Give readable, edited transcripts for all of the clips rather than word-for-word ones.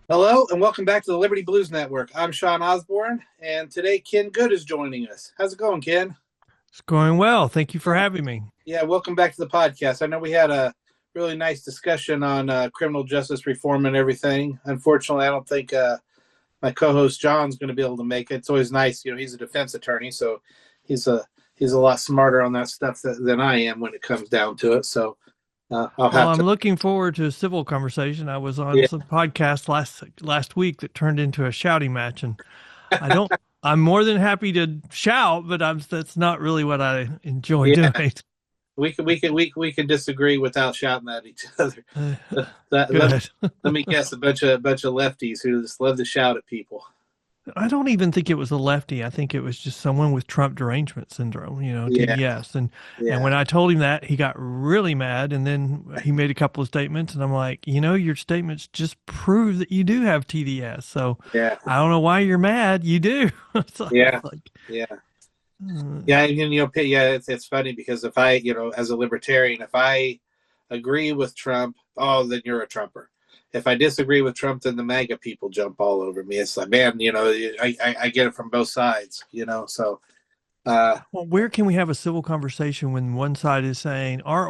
Hello and welcome back to the Liberty Blues Network. I'm Sean Osborne, and today Ken Good is joining us. How's it going, Ken? It's going well. Thank you for Yeah, having me. yeah. Welcome back to the podcast. I know we had a really nice discussion on criminal justice reform and everything. Unfortunately, I don't think my co-host John's going to be able to make it. It's always nice, he's a defense attorney, so he's a he's a lot smarter on that stuff than I am when it comes down to it. So I'll Well, have I'm to. looking forward to a civil conversation. I was on Yeah, some podcast last week that turned into a shouting match, and I don't. I'm more than happy to shout, but that's not really what I enjoy yeah. doing. We can disagree without shouting at each other. Uh, That, let Good. let me guess, a bunch of lefties who just love to shout at people. I don't even think it was a lefty. I think it was just someone with Trump derangement syndrome, Yeah, TDS. And yeah, when I told him that, he got really mad. And then he made a couple of statements, and I'm like, your statements just prove that you do have TDS. So yeah, I don't know why you're mad. You do. So I yeah, was like, yeah, uh, yeah. And yeah, it's funny because if I, as a libertarian, if I agree with Trump, oh, then you're a Trumper. If I disagree with Trump, then the MAGA people jump all over me. It's like, man, I get it from both sides. So uh, well, where can we have a civil conversation when one side is saying our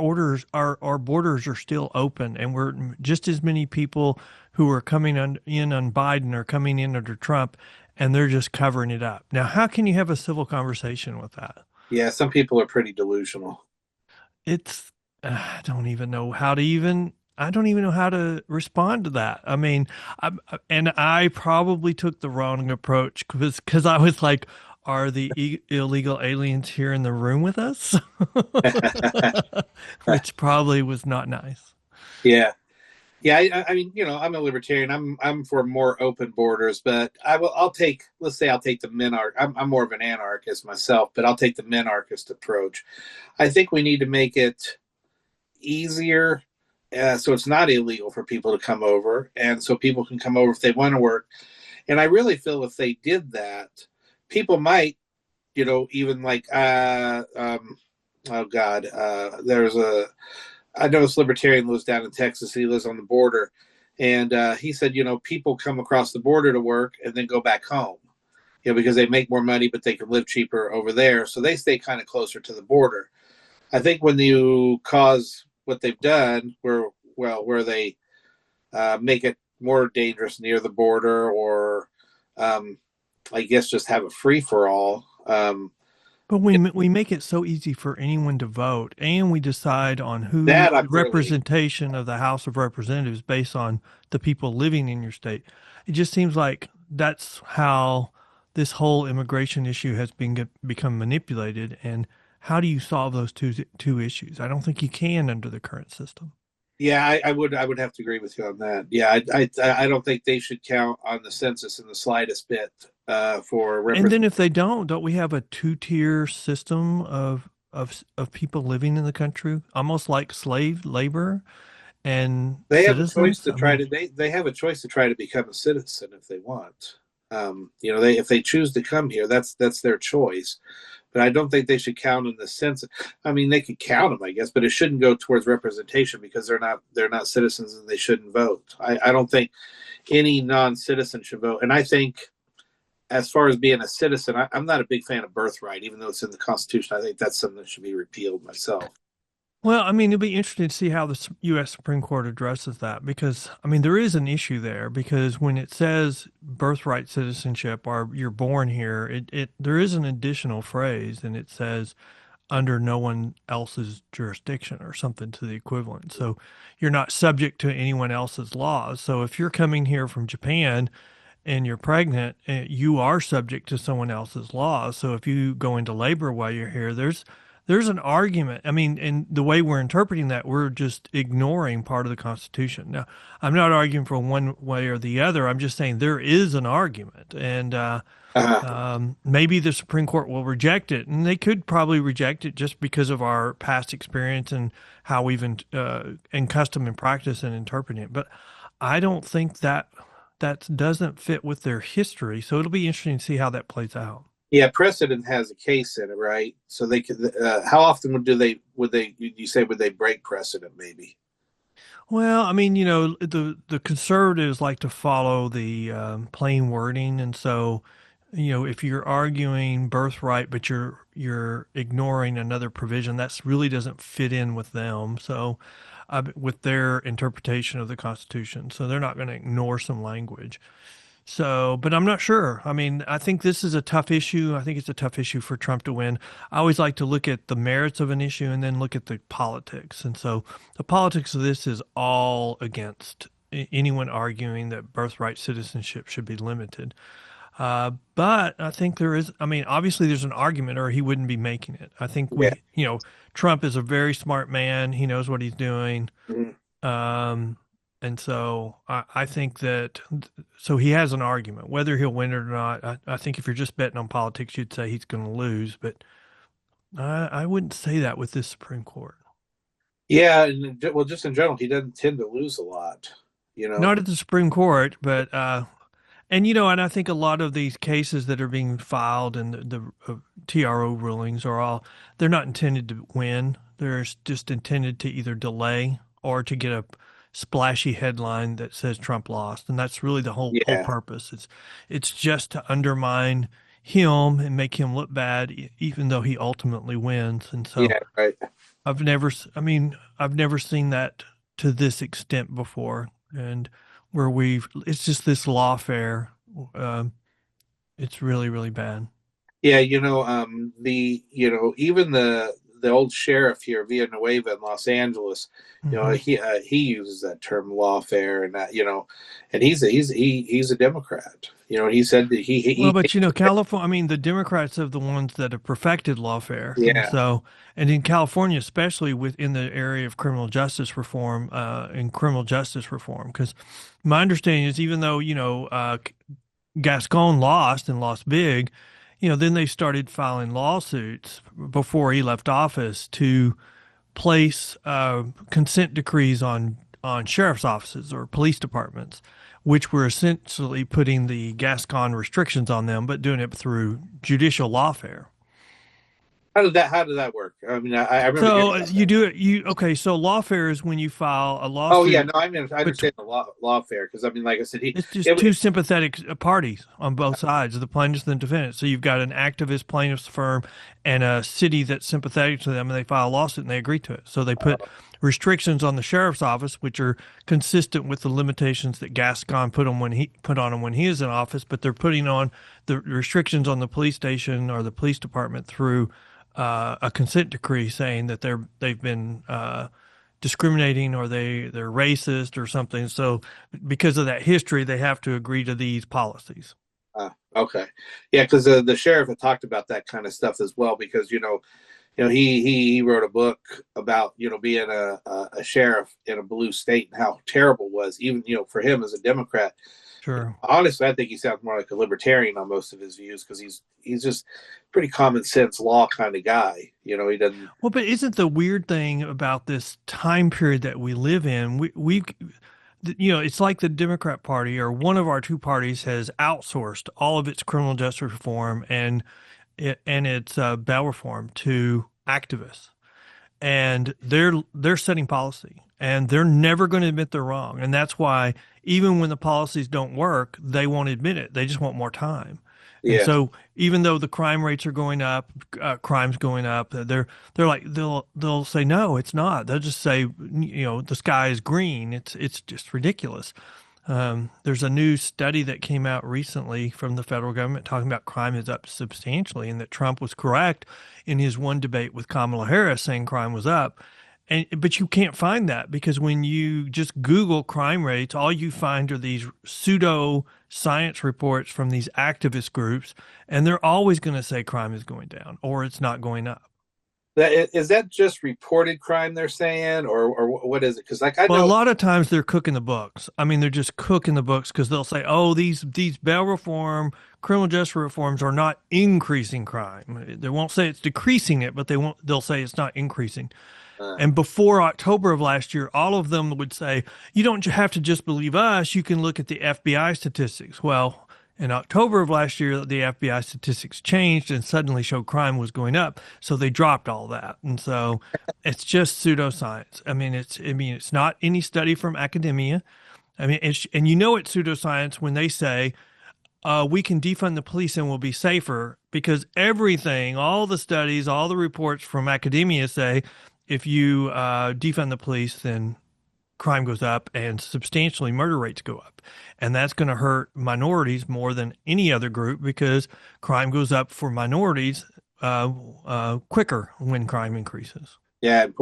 borders are still open, and we're just as many people who are coming in on Biden are coming in under Trump, and they're just covering it up. Now, how can you have a civil conversation with that? yeah, some people are pretty delusional. It's I don't even know how to even. I don't even know how to respond to that. I mean, and I probably took the wrong approach because I was like, are the illegal aliens here in the room with us? Which probably was not nice. Yeah. Yeah, I mean, I'm a libertarian. I'm for more open borders, but I'll take. Let's say I'll take the minarch. I'm more of an anarchist myself, but I'll take the minarchist approach. I think we need to make it easier, so it's not illegal for people to come over, and so people can come over if they want to work. And I really feel if they did that, people might, even like, oh God, there's a I know this libertarian lives down in Texas. He lives on the border, and he said, people come across the border to work and then go back home, because they make more money, but they can live cheaper over there, so they stay kind of closer to the border. I think when you cause what they've done, where they make it more dangerous near the border, or I guess just have a free for all. But we make it so easy for anyone to vote, and we decide on who That I'm the really, representation of the House of Representatives based on the people living in your state. It just seems like that's how this whole immigration issue has become manipulated. And how do you solve those two issues? I don't think you can under the current system. yeah, I would have to agree with you on that. Yeah, I don't think they should count on the census in the slightest bit for And represent. then if they don't we have a two-tier system of people living in the country, almost like slave labor and They have a choice citizens? to I try mean, to they have a choice to try to become a citizen if they want. They if they choose to come here, that's their choice. But I don't think they should count in the sense. I mean, they could count them, I guess, but it shouldn't go towards representation because they're not citizens and they shouldn't vote. I don't think any non-citizen should vote. And I think as far as being a citizen, I'm not a big fan of birthright, even though it's in the Constitution. I think that's something that should be repealed myself. well, I mean, it'll be interesting to see how the U.S. Supreme Court addresses that because, I mean, there is an issue there because when it says birthright citizenship or you're born here, there is an additional phrase and it says under no one else's jurisdiction or something to the equivalent. So you're not subject to anyone else's laws. So if you're coming here from Japan and you're pregnant, you are subject to someone else's laws. So if you go into labor while you're here, there's an argument. I mean, and the way we're interpreting that, we're just ignoring part of the Constitution. Now, I'm not arguing for one way or the other. I'm just saying there is an argument, and Uh, maybe the Supreme Court will reject it, and they could probably reject it just because of our past experience and how we've in custom and practice and interpreting it. But I don't think that doesn't fit with their history. So it'll be interesting to see how that plays out. yeah, precedent has a case in it, right? So they could. How often would they? You say would they break precedent? Maybe. Well, I mean, the conservatives like to follow the plain wording, and so, if you're arguing birthright, but you're ignoring another provision, that's really doesn't fit in with them. So, with their interpretation of the Constitution, so they're not going to ignore some language. So, but I'm not sure. I mean, I think this is a tough issue. I think it's a tough issue for Trump to win. I always like to look at the merits of an issue and then look at the politics. And so the politics of this is all against anyone arguing that birthright citizenship should be limited. But I think there is, I mean, obviously there's an argument or he wouldn't be making it. I think Yeah. Trump is a very smart man. He knows what he's doing. Mhm. Um, and so I think that so he has an argument. Whether he'll win it or not, I think if you're just betting on politics, you'd say he's going to lose. But I wouldn't say that with this Supreme Court. Yeah, and well, just in general, he doesn't tend to lose a lot. You know. Not at the Supreme Court, but and I think a lot of these cases that are being filed and the TRO rulings are all they're not intended to win. They're just intended to either delay or to get a splashy headline that says Trump lost, and that's really the whole Yeah. purpose. It's just to undermine him and make him look bad, even though he ultimately wins. And so Yeah. Right. I mean, I've never seen that to this extent before, and where it's just this lawfare. Um, it's really, really bad. Yeah. Even the old sheriff here, Villanueva in Los Angeles, Hmm. he uses that term lawfare, and and he's a Democrat. He said that Well, he but California, I mean, the Democrats are the ones that have perfected lawfare. And yeah. so, and in California, especially within the area of criminal justice reform, because my understanding is even though, Gascon lost and lost big, then they started filing lawsuits before he left office to place consent decrees on sheriff's offices or police departments, which were essentially putting the Gascon restrictions on them, but doing it through judicial lawfare. How did that work? I mean, I remember hearing So about you that. do it. Okay. So lawfare is when you file a Oh yeah, lawsuit, no, I mean I but understand the lawfare because I mean, like I said, it's just it, two sympathetic parties on both sides, the plaintiffs and the defendant. So you've got an activist plaintiff's firm and a city that's sympathetic to them, and they file a lawsuit and they agree to it. So they put restrictions on the sheriff's office, which are consistent with the limitations that Gascon put on him when he was in office. But they're putting on the restrictions on the police station or the police department through a consent decree saying that they've been discriminating or they're racist or something. So because of that history, they have to agree to these policies. okay, yeah, because the sheriff had talked about that kind of stuff as well because he wrote a book about being a sheriff in a blue state and how terrible it was even for him as a Democrat. Sure. Honestly, I think he sounds more like a libertarian on most of his views because he's just pretty common sense law kind of guy. He doesn't. Well, but isn't the weird thing about this time period that we live in? It's like the Democrat Party or one of our two parties has outsourced all of its criminal justice reform and its bail reform to activists, and they're setting policy, and they're never going to admit they're wrong, and that's why even when the policies don't work, they won't admit it. They just want more time. And Yeah, so even though the crime rates are going up, crime's going up, they're like they'll say no, it's not. They'll just say the sky is green. It's just ridiculous. There's a new study that came out recently from the federal government talking about crime is up substantially, and that Trump was correct in his one debate with Kamala Harris saying crime was up. But you can't find that because when you just Google crime rates, all you find are these pseudo science reports from these activist groups, and they're always going to say crime is going down or it's not going up. that just reported crime they're saying, or what is it? Because like I Well, a know, lot of times they're cooking the books. I mean, they're just cooking the books because they'll say, "Oh, these bail reform, criminal justice reforms are not increasing crime." They won't say it's decreasing it, but they'll say it's not increasing. uh, And before October of last year, all of them would say, "You don't have to just believe us. You can look at the FBI statistics." Well, In October of last year, the FBI statistics changed and suddenly showed crime was going up. So they dropped all that. And so it's just pseudoscience. It's not any study from academia. And you know it's pseudoscience when they say we can defund the police and we'll be safer because everything, all the studies, all the reports from academia say if you defund the police, then crime goes up and substantially murder rates go up. And that's going to hurt minorities more than any other group because crime goes up for minorities quicker when crime increases. Yeah, in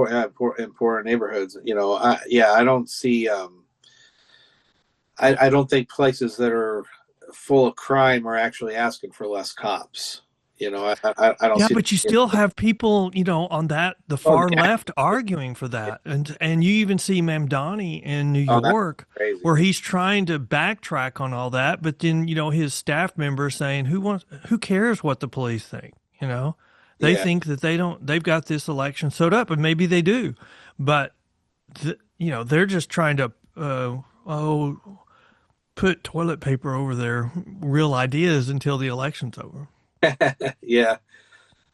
poorer neighborhoods. I don't see. I don't think places that are full of crime are actually asking for less cops. I don't Yeah, see. but you still have people, on the Oh, far yeah. left arguing for that. And you even see Mamdani in New Oh, that's York crazy. where he's trying to backtrack on all that, but then, his staff members saying who cares what the police think, They Yeah, think that they've got this election sewed up and maybe they do. But they're just trying to put toilet paper over their real ideas until the election's over. yeah,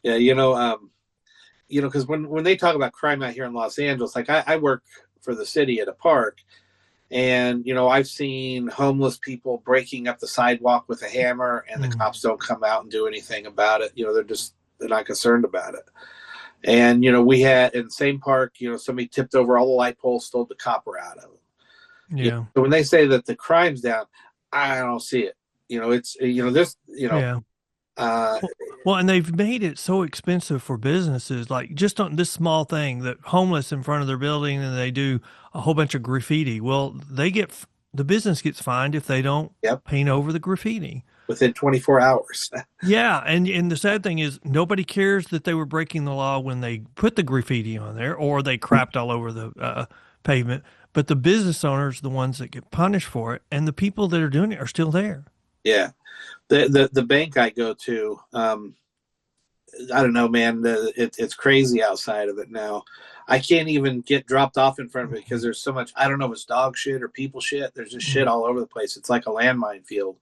yeah. Because when they talk about crime out here in Los Angeles, like I work for the city at a park, and I've seen homeless people breaking up the sidewalk with a hammer, and the Mm. cops don't come out and do anything about it. They're not concerned about it. And we had in the same park, somebody tipped over all the light poles, stole the copper out of them. Yeah. So when they say that the crime's down, I don't see it. It's this. Yeah. Uh, Well, and they've made it so expensive for businesses, like just on this small thing that homeless in front of their building and they do a whole bunch of graffiti. Well, the business gets fined if they don't yep. paint over the graffiti. Within 24 hours. Yeah, and the sad thing is nobody cares that they were breaking the law when they put the graffiti on there or they crapped all over the pavement. But the business owners are the ones that get punished for it, and the people that are doing it are still there. Yeah. The bank I go to, I don't know, man. It's crazy outside of it now. I can't even get dropped off in front of it because there's so much. I don't know if it's dog shit or people shit. There's just shit all over the place. It's like a landmine field.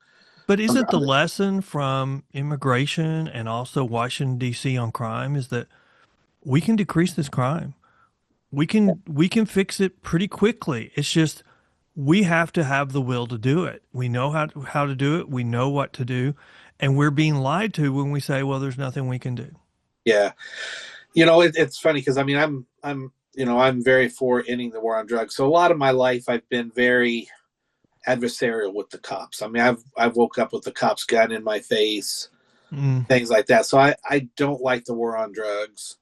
But isn't the lesson from immigration and also Washington D.C. on crime is that we can decrease this crime? We can fix it pretty quickly. It's just we have to have the will to do it. We know how to do it. We know what to do, and we're being lied to when we say, "Well, there's nothing we can do." Yeah, it's funny because I'm very for ending the war on drugs. So a lot of my life I've been very adversarial with the cops. I mean, I've woke up with the cop's gun in my face, things like that. So I don't like the war on drugs.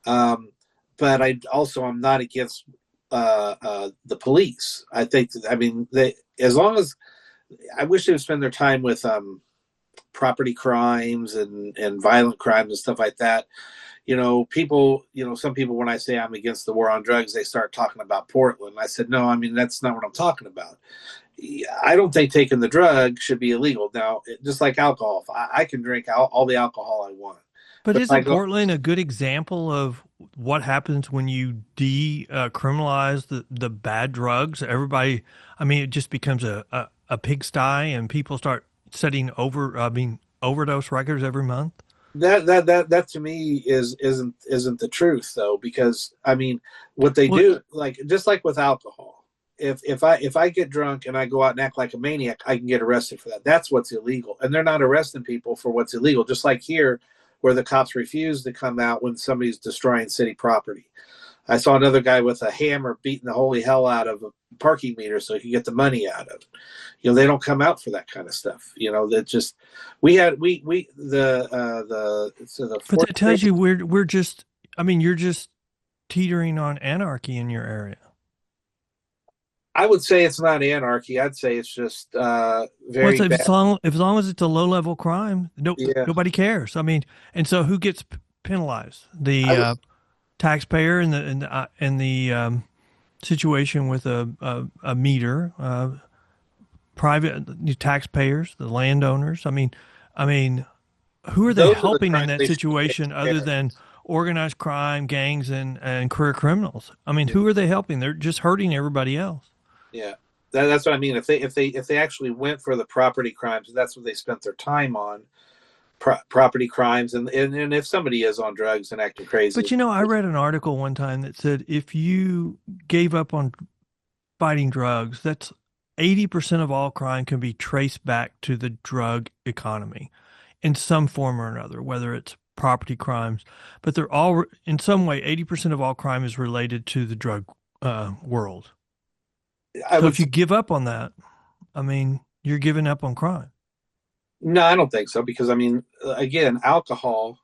But I'm not against the police. I think they as long as I wish they would spend their time with property crimes and violent crimes and stuff like that. Some people when I say I'm against the war on drugs, they start talking about Portland. I said no, that's not what I'm talking about. I don't think taking the drug should be illegal. Now, just like alcohol, I can drink all the alcohol I want. But But isn't Portland a good example of what happens when you decriminalize the bad drugs? Everybody, it just becomes a pigsty, and people start setting overdose records every month. that to me isn't the truth though, because what they Well, do, like just like with alcohol, if I get drunk and I go out and act like a maniac, I can get arrested for that. That's what's illegal, and they're not arresting people for what's illegal. Just like here, where the cops refuse to come out when somebody's destroying city property. I saw another guy with a hammer beating the holy hell out of a parking meter so he could get the money out of it. They don't come out for that kind of stuff. That just we had we the but fourth that tells you we're just. You're just teetering on anarchy in your area. I would say it's not anarchy. I'd say it's just Well, very bad. as long as it's a low level crime, Yeah, nobody cares. And so who gets penalized? The I was, taxpayer in the situation with a meter, private taxpayers, the landowners. Who are they those are the helping in crimes that they should be taking situation other care of. than organized crime, gangs, and career criminals? Who are they helping? They're just hurting everybody else. Yeah. That's what I mean. If they actually went for the property crimes, that's what they spent their time on, property crimes, and if somebody is on drugs and acting crazy, But I read an article one time that said if you gave up on fighting drugs, that's 80% of all crime can be traced back to the drug economy in some form or another, whether it's property crimes, but they're all in some way, 80% of all crime is related to the drug world. I So would. if you give up on that, I mean, you're giving up on crime. No, I don't think so because I mean, again, alcohol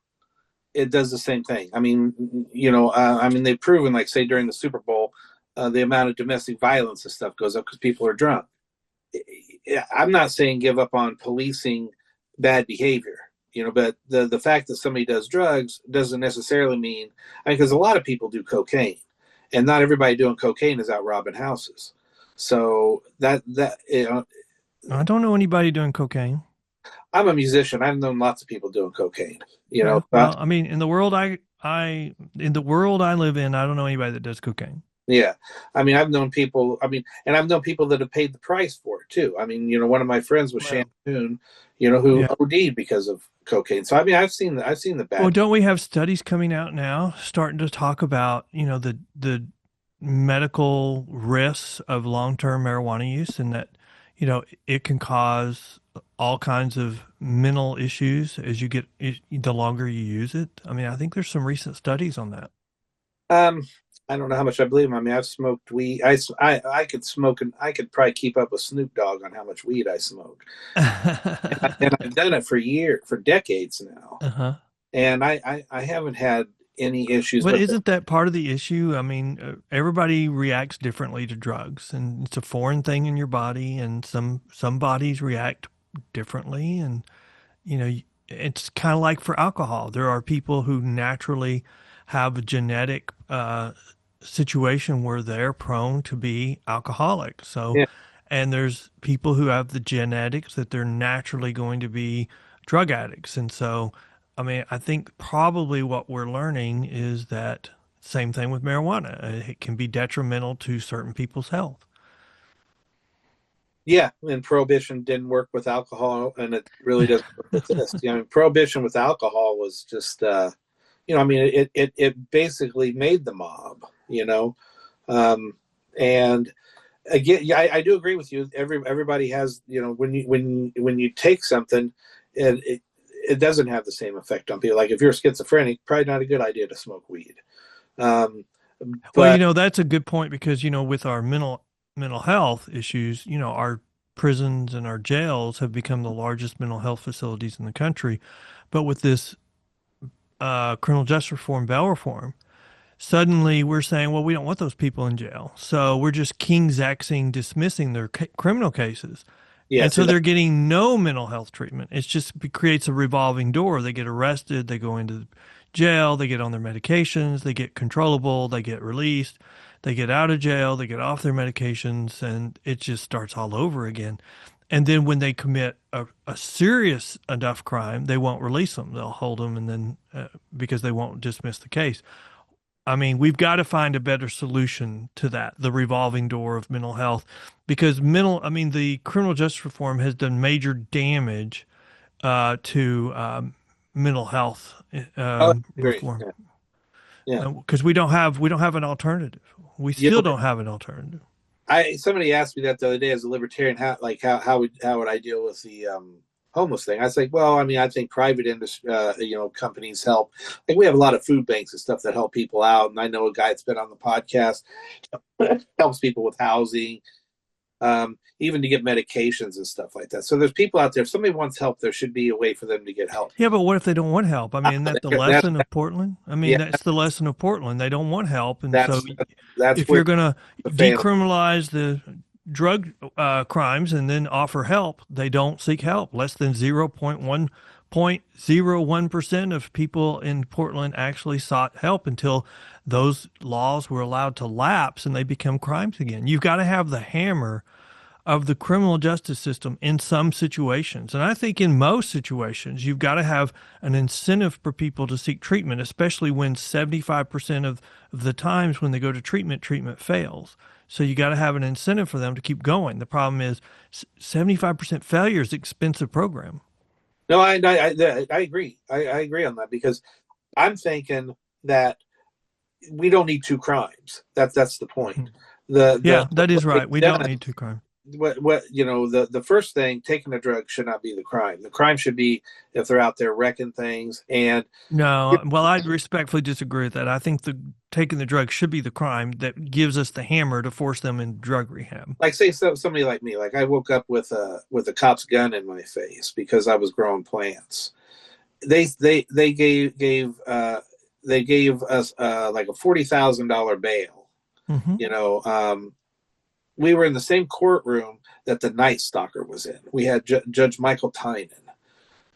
it does the same thing. I mean, I mean they've proven, like say during the Super Bowl, the amount of domestic violence and stuff goes up because people are drunk. I'm not saying give up on policing bad behavior, but the fact that somebody does drugs doesn't necessarily mean, because a lot of people do cocaine, and not everybody doing cocaine is out robbing houses. So I don't know anybody doing cocaine. I'm a musician. I've known lots of people doing cocaine. Okay. Well, I mean, in the world in the world I live in, I don't know anybody that does cocaine. Yeah. I mean, I've known people, and I've known people that have paid the price for it too. I mean, one of my friends was Well, Shampoo, who yeah. OD'd because of cocaine. So I mean, I've seen the Well, bad. don't we have studies coming out now starting to talk about, the medical risks of long-term marijuana use and that, it can cause all kinds of mental issues as you get the longer you use it. I mean, I think there's some recent studies on that. Um, I don't know how much I believe him. I mean, I've smoked weed. I could smoke, and I could probably keep up with Snoop Dogg on how much weed I smoke. And I've done it for decades now. Uh-huh. And I haven't had any issues But with it. isn't that part of the issue? I mean, everybody reacts differently to drugs, and it's a foreign thing in your body, and some bodies react differently, and it's kind of like for alcohol. There are people who naturally have a genetic situation where they're prone to be alcoholic. So, Yeah. and there's people who have the genetics that they're naturally going to be drug addicts. And so, I mean, I think probably what we're learning is that same thing with marijuana. It can be detrimental to certain people's health. Yeah, and prohibition didn't work with alcohol, and it really doesn't work with this. I mean, prohibition with alcohol was just, I mean, it basically made the mob, um, and again, yeah, I do agree with you. Everybody has, when you take something, it doesn't have the same effect on people. Like if you're schizophrenic, probably not a good idea to smoke weed. Um, Well, but that's a good point because, with our mental health issues, our prisons and our jails have become the largest mental health facilities in the country. But with this criminal justice reform, bail reform, suddenly we're saying, well, we don't want those people in jail. So we're just King's Xing dismissing their criminal cases. yeah, And see so that, they're getting no mental health treatment. It creates a revolving door. They get arrested, they go into jail, they get on their medications, they get controllable, they get released, they get out of jail, they get off their medications, and it just starts all over again. And then when they commit a serious enough crime, they won't release them. They'll hold them, and then because they won't dismiss the case. I mean, we've got to find a better solution to that, the revolving door of mental health, because the criminal justice reform has done major damage to mental health oh, I agree. reform Yeah. Yeah. because we don't have an alternative. We You still know, don't have an alternative. somebody asked me that the other day as a libertarian, how would I deal with the homeless thing? I was like, well, I mean, I think private industry, companies help. Like we have a lot of food banks and stuff that help people out, and I know a guy that's been on the podcast helps people with housing, even to get medications and stuff like that. So there's people out there. If somebody wants help, there should be a way for them to get help. Yeah, but what if they don't want help? I mean, isn't that the That's lesson of Portland? I mean, yeah, that's the lesson of Portland. They don't want help, and so that's that's if where you're going to the family. decriminalize the drug crimes and then offer help, they don't seek help. Less than 0.01% of people in Portland actually sought help until those laws were allowed to lapse and they become crimes again. You've got to have the hammer of the criminal justice system in some situations. And I think in most situations, you've got to have an incentive for people to seek treatment, especially when 75% of the times when they go to treatment, treatment fails. So you got to have an incentive for them to keep going. The problem is 75% failure is an expensive program. No, I agree. I agree on that because I'm thinking that we don't need two crimes. That's the point. The Yeah, that is what right. they've We don't done, need to crime. what the first thing, taking a drug should not be the crime. The crime should be if they're out there wrecking things. And No, well, I'd respectfully disagree with that. I think the taking the drug should be the crime that gives us the hammer to force them in drug rehab. like say somebody like me, like I woke up with a cop's gun in my face because I was growing plants. They they gave us like a $40,000 bail. Hmm. You know, we were in the same courtroom that the Night Stalker was in. We had Judge Michael Tynan.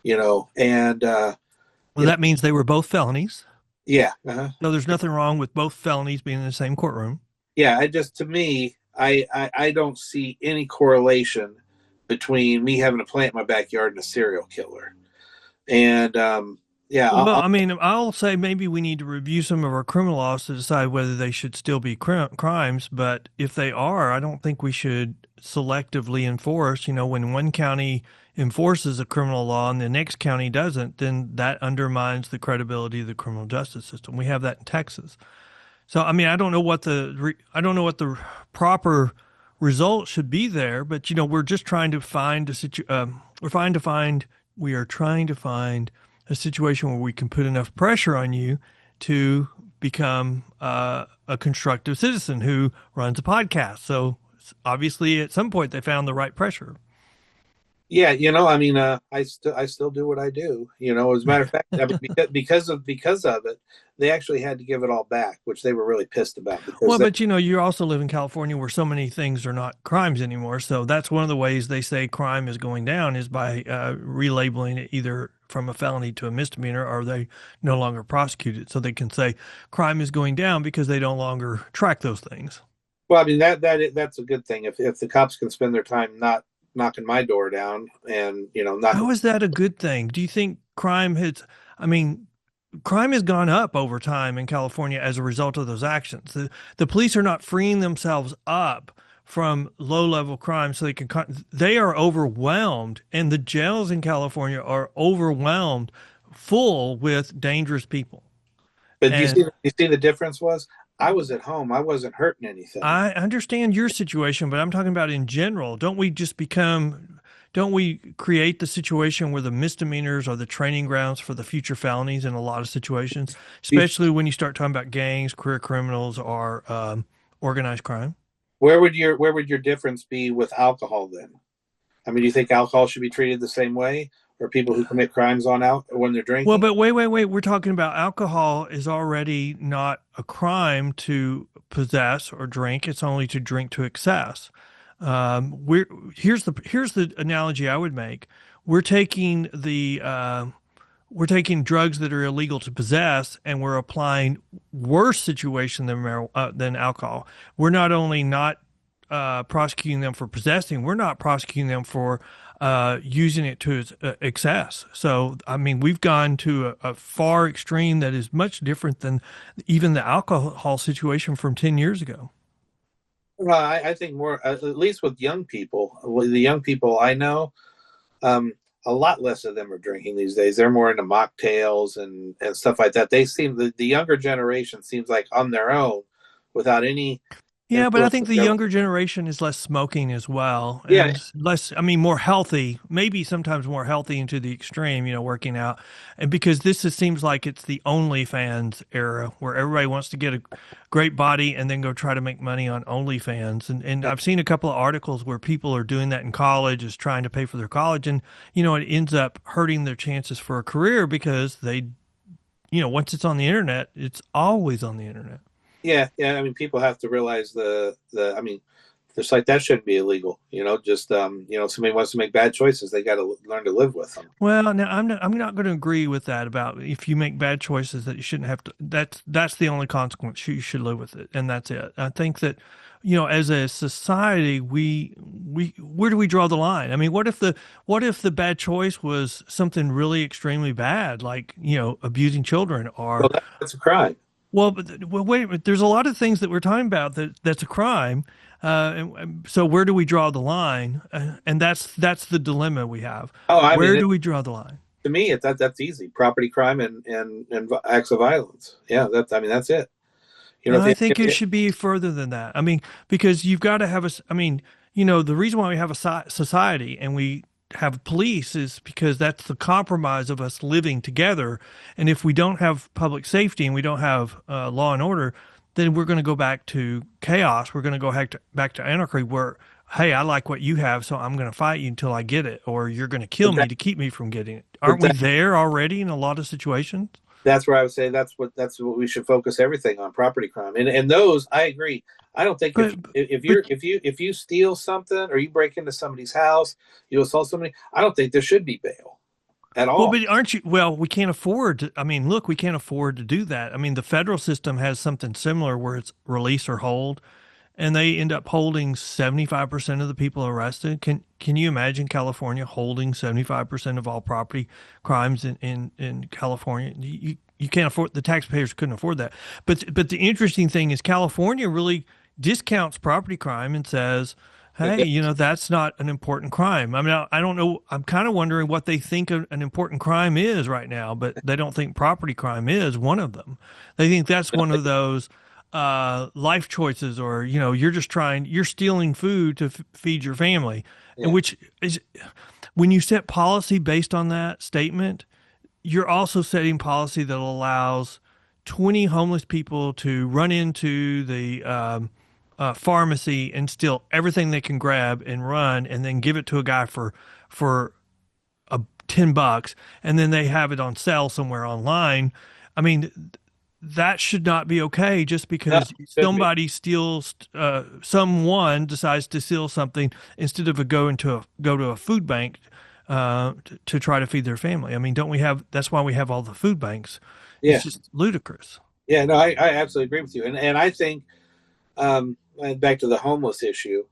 You know, and Well, you know, that means they were both felonies. yeah, So there's nothing wrong with both felonies being in the same courtroom. yeah. I just to me, I don't see any correlation between me having a plant in my backyard and a serial killer. And yeah, Well, I mean, I'll say maybe we need to review some of our criminal laws to decide whether they should still be crimes. But if they are, I don't think we should selectively enforce. You know, when one county enforces a criminal law and the next county doesn't, then that undermines the credibility of the criminal justice system. We have that in Texas. So, I mean, I don't know what the proper result should be there, but you know, we're just trying to find we are trying to find a situation where we can put enough pressure on you to become a constructive citizen who runs a podcast. So, obviously, at some point, they found the right pressure. yeah, I mean, I still do what I do. As a matter of fact, I mean, because of it, they actually had to give it all back, which they were really pissed about because Well, but you know, you also live in California where so many things are not crimes anymore. So that's one of the ways they say crime is going down is by relabeling it either from a felony to a misdemeanor or they no longer prosecute it. So they can say crime is going down because they no longer track those things. well, I mean that's a good thing if the cops can spend their time not knocking my door down and not. How is that a good thing? Do you think I mean, crime has gone up over time in California as a result of those actions. The police are not freeing themselves up from low level crime so they are overwhelmed and the jails in California are overwhelmed full with dangerous people. But And you see the difference was I was at home, I wasn't hurting anything. I understand your situation, but I'm talking about in general. Don't we create the situation where the misdemeanors are the training grounds for the future felonies in a lot of situations, especially when you start talking about gangs, career criminals, or organized crime? Where would your difference be with alcohol then? I mean, do you think alcohol should be treated the same way, or people who commit crimes on out when they're Well, drinking? but wait. We're talking about alcohol is already not a crime to possess or drink. It's only to drink to excess. We're here's the analogy I would make. We're taking we're taking drugs that are illegal to possess and we're applying worse situation than alcohol. We're not only not prosecuting them for possessing, we're not prosecuting them for using it to its excess. So, I mean, we've gone to a far extreme that is much different than even the alcohol situation from 10 years ago. Well, I think more, at least with young people, the young people I know, um, a lot less of them are drinking these days. They're more into mocktails and stuff like that. The younger generation seems like on their own without any Yeah, but I influence think of the government. younger generation is less smoking as well Yeah, and less, I mean, more healthy, maybe sometimes more healthy into the extreme, you know, working out. And because this just seems like it's the OnlyFans era where everybody wants to get a great body and then go try to make money on OnlyFans. And I've seen a couple of articles where people are doing that in college, is trying to pay for their college. And, you know, it ends up hurting their chances for a career because once it's on the internet, it's always on the internet. yeah. I mean, people have to realize the. I mean, just like that shouldn't be illegal. Just somebody wants to make bad choices, they got to learn to live with them. Well, now I'm not going to agree with that about if you make bad choices that you shouldn't have to. That's the only consequence. You should live with it, and that's it. I think that, you know, as a society, we where do we draw the line? I mean, what if the bad choice was something really extremely bad, like, you know, abusing children Well, or that's a crime. Well, but well, wait a minute. There's a lot of things that we're talking about that's a crime. So where do we draw the line? And that's the dilemma we have. Oh, I mean, Where do we draw the line? to me, that's easy. Property crime and acts of violence. Yeah, that's I mean that's it. You know, I think it should be further than that. I mean, because you've got to have I mean, the reason why we have a society and we have police is because that's the compromise of us living together. And if we don't have public safety and we don't have law and order, then we're going to go back to chaos. We're going to go back to anarchy where, hey, I like what you have, so I'm going to fight you until I get it, or you're going to kill but me that, to keep me from getting it. but Aren't we that, there already in a lot of situations? that's where I would say that's what we should focus everything on, property crime. And those I agree. I don't think But but if you steal something or you break into somebody's house, you assault somebody, I don't think there should be bail at Well, all. but aren't you? Well, we can't afford to. I mean, look, we can't afford to do that. I mean, the federal system has something similar where it's release or hold, and they end up holding 75% of the people arrested. Can you imagine California holding 75% of all property crimes in California? You can't afford, the taxpayers couldn't afford that. But the interesting thing is California really discounts property crime and says, hey, that's not an important crime. I mean, I don't know. I'm kind of wondering what they think an important crime is right now, but they don't think property crime is one of them. They think that's one of those life choices, or you're stealing food to feed your family, and Yeah, which is when you set policy based on that statement, you're also setting policy that allows 20 homeless people to run into the pharmacy and steal everything they can grab and run, and then give it to a guy for $10, and then they have it on sale somewhere online. I mean, that should not be okay just no, because it shouldn't be. someone decides to steal something instead of go to a food bank to try to feed their family. I mean, don't we have, that's why we have all the food banks. It's Yeah, just ludicrous. yeah, no, I absolutely agree with you, and I think and back to the homeless issue,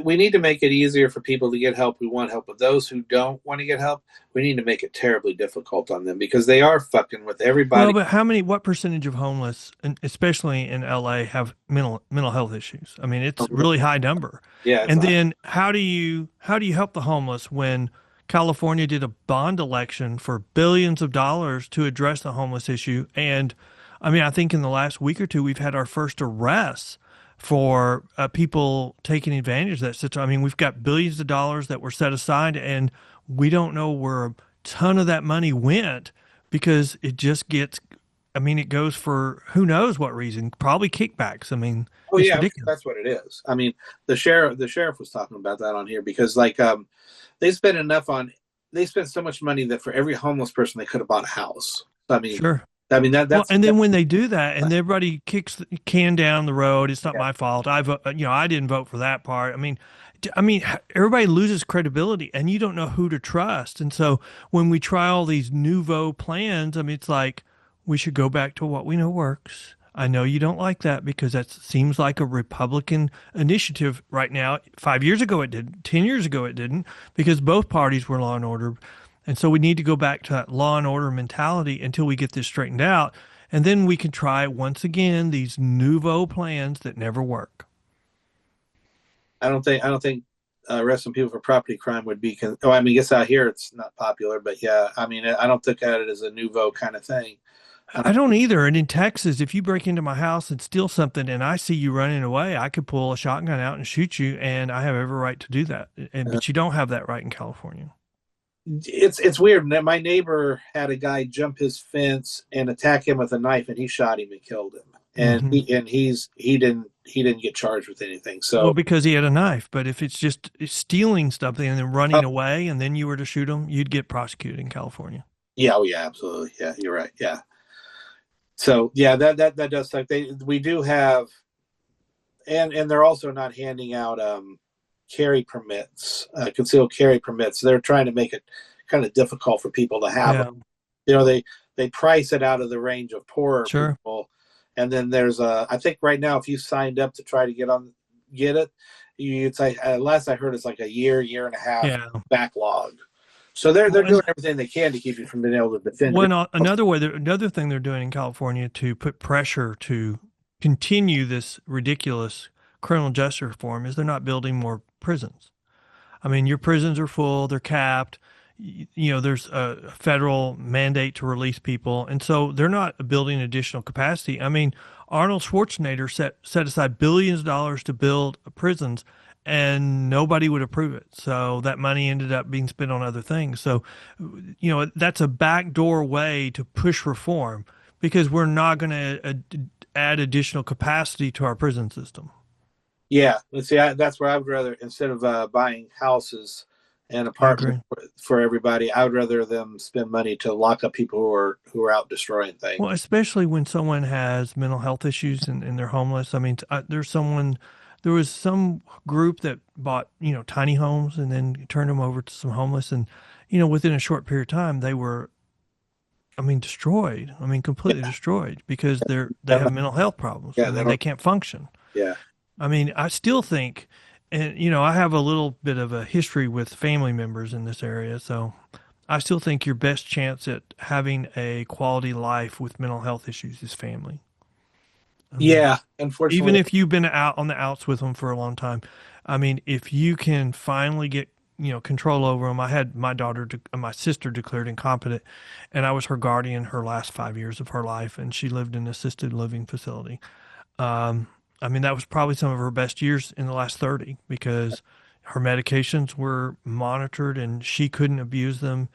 we need to make it easier for people to get help who want help, but those who don't want to get help, we need to make it terribly difficult on them because they are fucking with Well, everybody. but what percentage of homeless, and especially in LA, have mental health issues? I mean, it's really high number. Yeah, it's And then how do you help the homeless when California did a bond election for billions of dollars to address the homeless issue? And I mean, I think in the last week or two, we've had our first arrests for people taking advantage of that situation. I mean, we've got billions of dollars that were set aside, and we don't know where a ton of that money went because it just gets, I mean, it goes for who knows what reason, probably kickbacks. I mean, oh it's yeah, I'm sure ridiculous. that's what it is. I mean, the sheriff was talking about that on here because like they spent enough on they spent so much money that for every homeless person they could have bought a house. Sure. I mean Well, and that then when they do that and everybody kicks the can down the road, it's not yeah. my fault. I didn't vote for that part. I mean, everybody loses credibility and you don't know who to trust. And so when we try all these nouveau plans, I mean, it's like we should go back to what we know works. I know you don't like that because that seems like a Republican initiative right now. 5 years ago it did, 10 years ago it didn't, because both parties were law and order. And so we need to go back to that law and order mentality until we get this straightened out. And then we can try once again these nouveau plans that never work. I don't think arresting people for property crime would be. Oh, I mean, I guess out here it's not popular, but yeah, I mean, I don't look at it as a nouveau kind of thing. I don't either. And in Texas, if you break into my house and steal something and I see you running away, I could pull a shotgun out and shoot you, and I have every right to do that. But you don't have that right in California. It's weird. My neighbor had a guy jump his fence and attack him with a knife, and he shot him and killed him. And Hmm. he didn't get charged with anything. Well, So because he had a knife. But if it's just stealing something and then oh, running away and then you were to shoot him, you'd get prosecuted in California. yeah, oh yeah, absolutely, yeah, you're right, yeah. So yeah, that does suck. We do have, and they're also not handing out carry permits, concealed carry permits. They're trying to make it kind of difficult for people to have them. Yeah, They price it out of the range of poorer sure. people, and then there's I think right now if you signed up to try to get it, it's like last I heard it's like a year and a half Yeah. backlog. So they're Well, and doing everything they can to keep you from being able to defend one yourself. another way, another thing they're doing in California to put pressure to continue this ridiculous criminal justice reform is they're not building more prisons. I mean, your prisons are full, they're capped. You know, there's a federal mandate to release people. And so they're not building additional capacity. I mean, Arnold Schwarzenegger set aside billions of dollars to build prisons and nobody would approve it. So that money ended up being spent on other things. So, you know, that's a backdoor way to push reform because we're not going to add additional capacity to our prison system. Yeah, let's see. That's where I would rather, instead of buying houses and I apartments agree. for everybody, I would rather them spend money to lock up people who are out destroying things. Well, especially when someone has mental health issues and they're homeless. I mean, there was some group that bought, you know, tiny homes and then turned them over to some homeless. And, you know, within a short period of time, they were, I mean, destroyed. I mean, completely Yeah, destroyed because they I don't have know. mental health problems. Yeah, I they mean, they don't. can't function. Yeah, I mean, I still think, and, you know, I have a little bit of a history with family members in this area. So I still think your best chance at having a quality life with mental health issues is family. I mean, yeah. even Unfortunately, if you've been out on the outs with them for a long time, I mean, if you can finally get, you know, control over them. I had my sister declared incompetent, and I was her guardian her last 5 years of her life, and she lived in an assisted living facility. Um, I mean, that was probably some of her best years in the last 30 because her medications were monitored and she couldn't abuse them.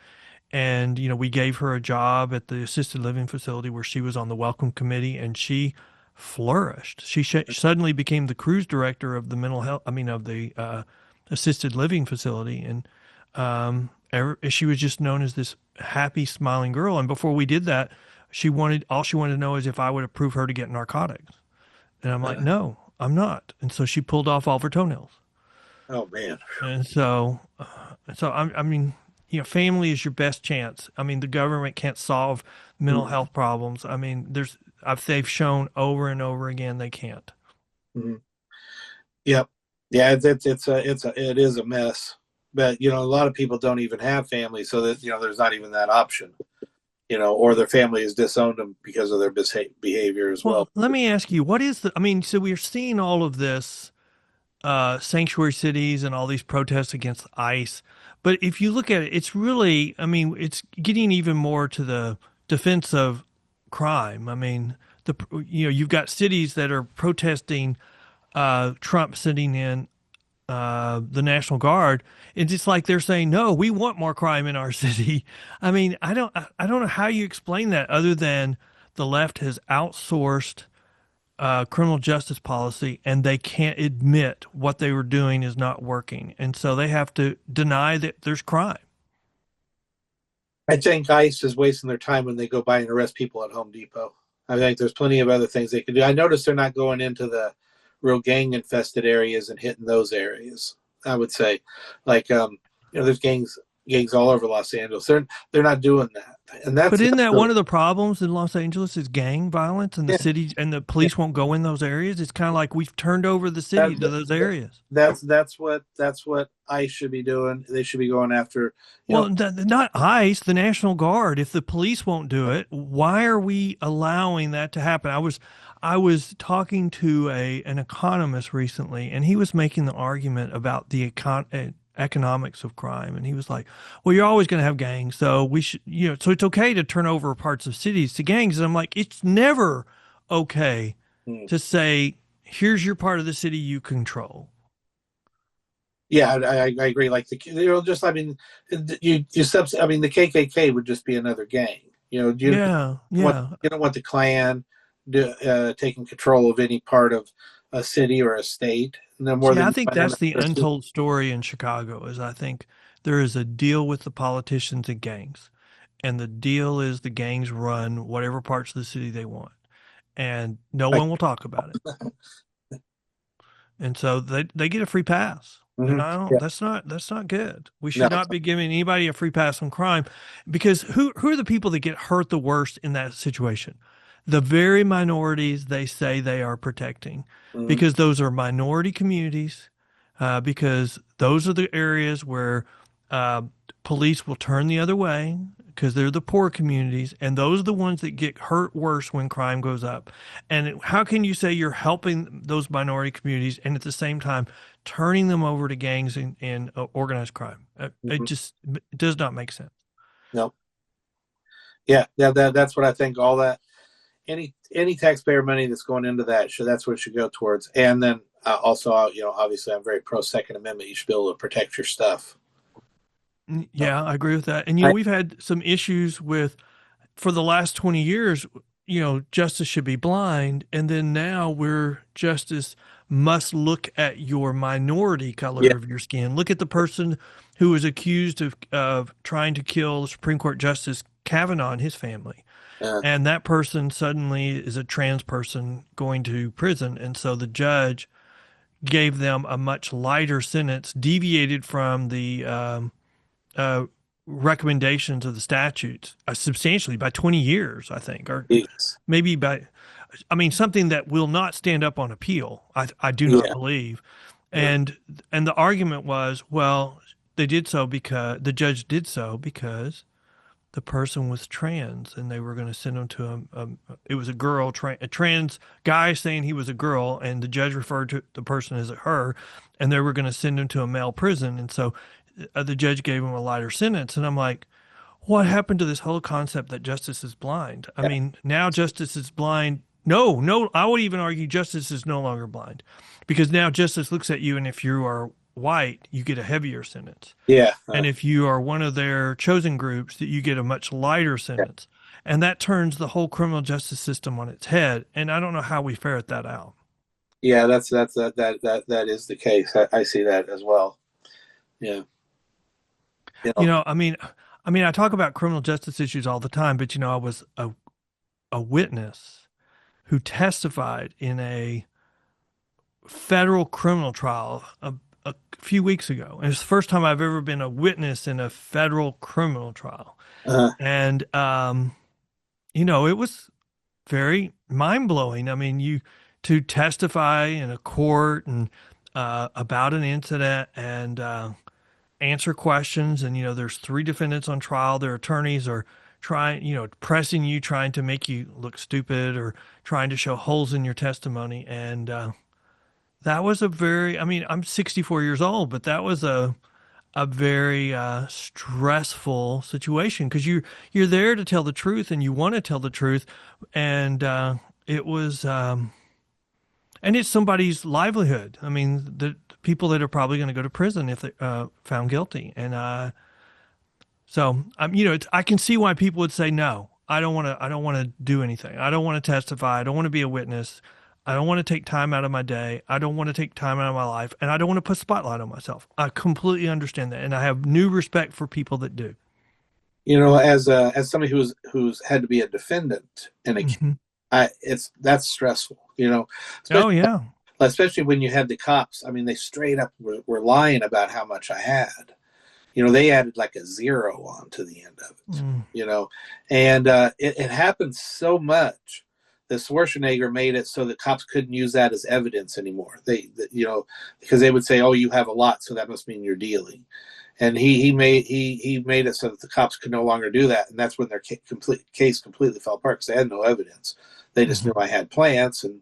And, you know, we gave her a job at the assisted living facility where she was on the welcome committee and she flourished. Suddenly became the cruise director of the mental health, I mean, of the assisted living facility. And she was just known as this happy, smiling girl. And before we did that, all she wanted to know is if I would approve her to get narcotics. And I'm like, uh, no, I'm not. And so she pulled off all of her toenails. oh man. And so I mean, you know, family is your best chance. I mean, the government can't solve mental Mm-hmm. health problems. I mean, they've shown over and over again they can't. Mm-hmm. Yep. Yeah, it is a mess. But a lot of people don't even have family, so that there's not even that option. Or their family has disowned them because of their behavior as well. Well, let me ask you, I mean, so we're seeing all of this sanctuary cities and all these protests against ICE. But if you look at it, it's really, I mean, it's getting even more to the defense of crime. I mean, you've got cities that are protesting Trump sitting in the National Guard. It's just like they're saying, no, we want more crime in our city. I mean, I don't know how you explain that other than the left has outsourced criminal justice policy and they can't admit what they were doing is not working. And so they have to deny that there's crime. I think ICE is wasting their time when they go by and arrest people at Home Depot. I think there's plenty of other things they can do. I noticed they're not going into the real gang infested areas and hitting those areas. I would say, like, there's gangs all over Los Angeles. They're not doing that, and But that's isn't that really, one of the problems in Los Angeles is gang violence and the yeah, city and the yeah. police won't go in those areas? It's kind of like we've turned over the city to those areas. That's what ICE should be doing. They should be going after, Well, not ICE, the National Guard. If the police won't do it, why are we allowing that to happen? I was talking to an economist recently, and he was making the argument about the economics of crime, and he was like, "Well, you're always going to have gangs, so we should, so it's okay to turn over parts of cities to gangs." And I'm like, it's never okay Hmm. to say, "Here's your part of the city you control." Yeah, I agree. Like just I mean, I mean, the KKK would just be another gang. Yeah, yeah. You don't want the Klan taking control of any part of a city or a state no more See, than I you think want that's the MSRC. untold story in Chicago is I think there is a deal with the politicians and gangs. And the deal is the gangs run whatever parts of the city they want. And no Like, one will talk about it. And so they get a free pass. And mhm, I don't yeah, that's not good. We no, should not be giving anybody a free pass on crime because who are the people that get hurt the worst in that situation? The very minorities they say they are protecting mhm, because those are minority communities, because those are the areas where uh, police will turn the other way because they're the poor communities, and those are the ones that get hurt worse when crime goes up. And how can you say you're helping those minority communities and at the same time turning them over to gangs and organized crime? It Mhm. just it does not make sense. No. Yeah, that's what I think. All that, any taxpayer money that's going into that, should that's what it should go towards. And then also, obviously, I'm very pro Second Amendment. You should be able to protect your stuff. So, Yeah, I agree with that. And I, we've had some issues with for the last 20 years, justice should be blind. And then now we're justice must look at your minority yeah, color of your skin. Look at the person who was accused of trying to kill Supreme Court Justice Kavanaugh and his family. uh, And that person suddenly is a trans person going to prison. And so the judge gave them a much lighter sentence, deviated from the uh, recommendations of the statutes substantially by 20 years, I think, or geez. maybe by, I mean, something that will not stand up on appeal. I do not Yeah, believe. uh, And the argument was, well, they did so because the judge did so because the person was trans and they were going to send him to it was a girl, a trans guy saying he was a girl, and the judge referred to the person as a her, and they were going to send him to a male prison. And so the judge gave him a lighter sentence. And I'm like, what happened to this whole concept that justice is blind? I yeah, mean, now justice is blind. No, no, I would even argue justice is no longer blind because now justice looks at you, and if you are white, you get a heavier sentence. yeah, And if you are one of their chosen groups, that you get a much lighter yeah. sentence. And that turns the whole criminal justice system on its head. And I don't know how we ferret that out. Yeah, that is the case. I see that as well. Yeah, you You know, know, I talk about criminal justice issues all the time, but I was a witness who testified in a federal criminal trial a few weeks ago. And it's the first time I've ever been a witness in a federal criminal trial. uh, And it was very mind blowing. I mean, you to testify in a court and about an incident and answer questions, and there's three defendants on trial. Their attorneys are trying, pressing you, trying to make you look stupid or trying to show holes in your testimony. And that was a very, I mean, I'm 64 years old, but that was a very stressful situation because you're there to tell the truth and you want to tell the truth, and it was and it's somebody's livelihood. I mean, the people that are probably going to go to prison if they found guilty, and so I can see why people would say no. I don't want to. I don't want to do anything. I don't want to testify. I don't want to be a witness. I don't want to take time out of my day. I don't want to take time out of my life, and I don't want to put spotlight on myself. I completely understand that, and I have new respect for people that do. as somebody who's had to be a defendant in a case, Hmm. that's stressful. Oh Especially yeah. especially when you had the cops. I mean, they straight up were lying about how much I had. They added like a zero on to the end of it. Mm. And it happened so much that Schwarzenegger made it so that cops couldn't use that as evidence anymore. Because they would say, "Oh, you have a lot, so that must mean you're dealing." And he made it so that the cops could no longer do that, and that's when their case completely fell apart because they had no evidence. They just knew Hmm. I had plants, and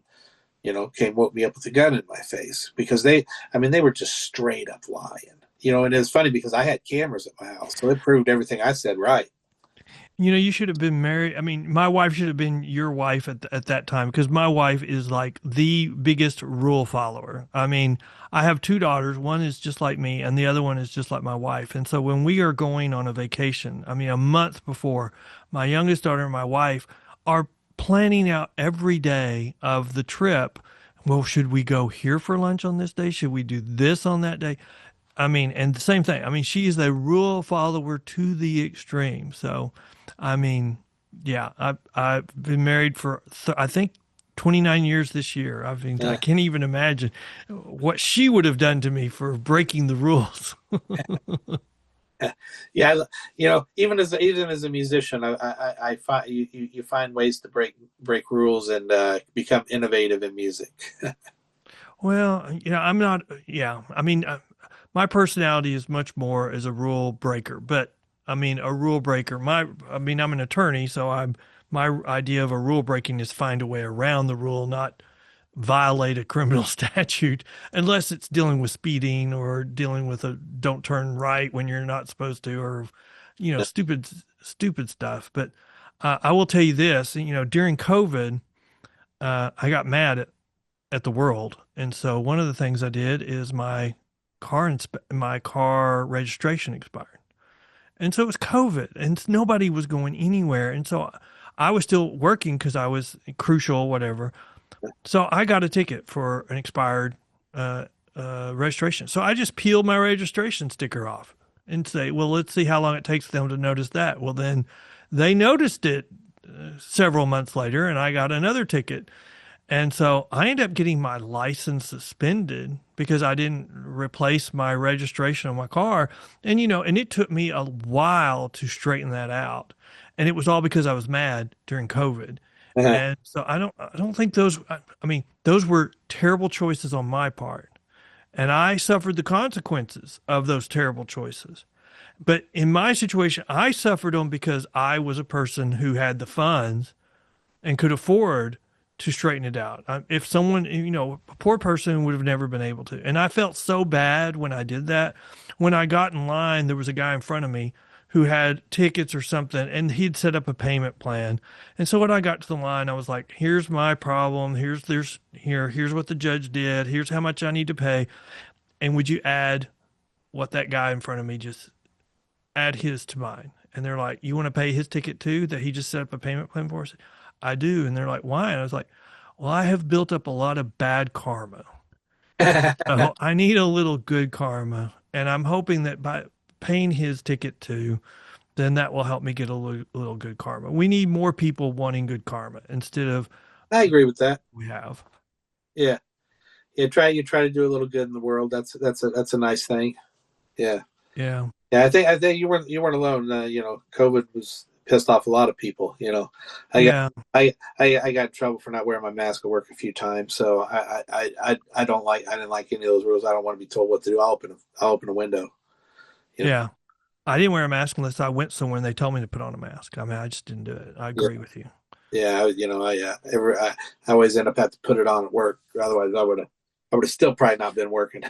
came woke me up with a gun in my face because they were just straight up lying. And it's funny because I had cameras at my house, so it proved everything I said right. You should have been married. I mean, my wife should have been your wife at that time because my wife is like the biggest rule follower. I mean, I have two daughters. One is just like me, and the other one is just like my wife. And so when we are going on a vacation, I mean, a month before, my youngest daughter and my wife are planning out every day of the trip. Well, should we go here for lunch on this day? Should we do this on that day? I mean, and the same thing. I mean, she is a rule follower to the extreme. So, I mean, yeah, I've been married for I think 29 years this year. I mean, I Uh, can't even imagine what she would have done to me for breaking the rules. yeah, even as a musician, I find you find ways to break rules and become innovative in music. Well, I'm not. Yeah, I mean, my personality is much more as a rule breaker, but I mean a rule breaker. I mean I'm an attorney, so my idea of a rule breaking is find a way around the rule, not violate a criminal statute unless it's dealing with speeding or dealing with a don't turn right when you're not supposed to, or stupid stuff. But I will tell you this, during COVID, I got mad at the world, and so one of the things I did is my car registration expired, and so it was COVID, and nobody was going anywhere, and so I was still working because I was crucial, whatever. So I got a ticket for an expired uh, registration. So I just peeled my registration sticker off and say, well, let's see how long it takes them to notice that. Well, then they noticed it several months later, and I got another ticket. And so I ended up getting my license suspended because I didn't replace my registration on my car. And, and it took me a while to straighten that out. And it was all because I was mad during COVID. And so I don't think I mean, those were terrible choices on my part. And I suffered the consequences of those terrible choices. But in my situation, I suffered them because I was a person who had the funds and could afford to straighten it out. If someone, a poor person would have never been able to. And I felt so bad when I did that. When I got in line, there was a guy in front of me who had tickets or something, and he'd set up a payment plan. And so when I got to the line, I was like, here's my problem. Here's what the judge did. Here's how much I need to pay. And would you add what that guy in front of me just add his to mine? And they're like, you want to pay his ticket too, that he just set up a payment plan for us? I do. And they're like, why? And I was like, well, I have built up a lot of bad karma. And so I need a little good karma. And I'm hoping that by paying his ticket too, then that will help me get a little good karma. We need more people wanting good karma instead of I agree with that. we have. Yeah. Yeah. You try to do a little good in the world. That's a nice thing. Yeah. Yeah. Yeah. I think you weren't alone. COVID was pissed off a lot of people. I got, Yeah. I got in trouble for not wearing my mask at work a few times. So I didn't like any of those rules. I don't want to be told what to do. I'll open a window. You know? Yeah. I didn't wear a mask unless I went somewhere and they told me to put on a mask. I mean, I just didn't do it. I Yeah. agree with you. Yeah. I always end up having to put it on at work. Otherwise, I would have still probably not been working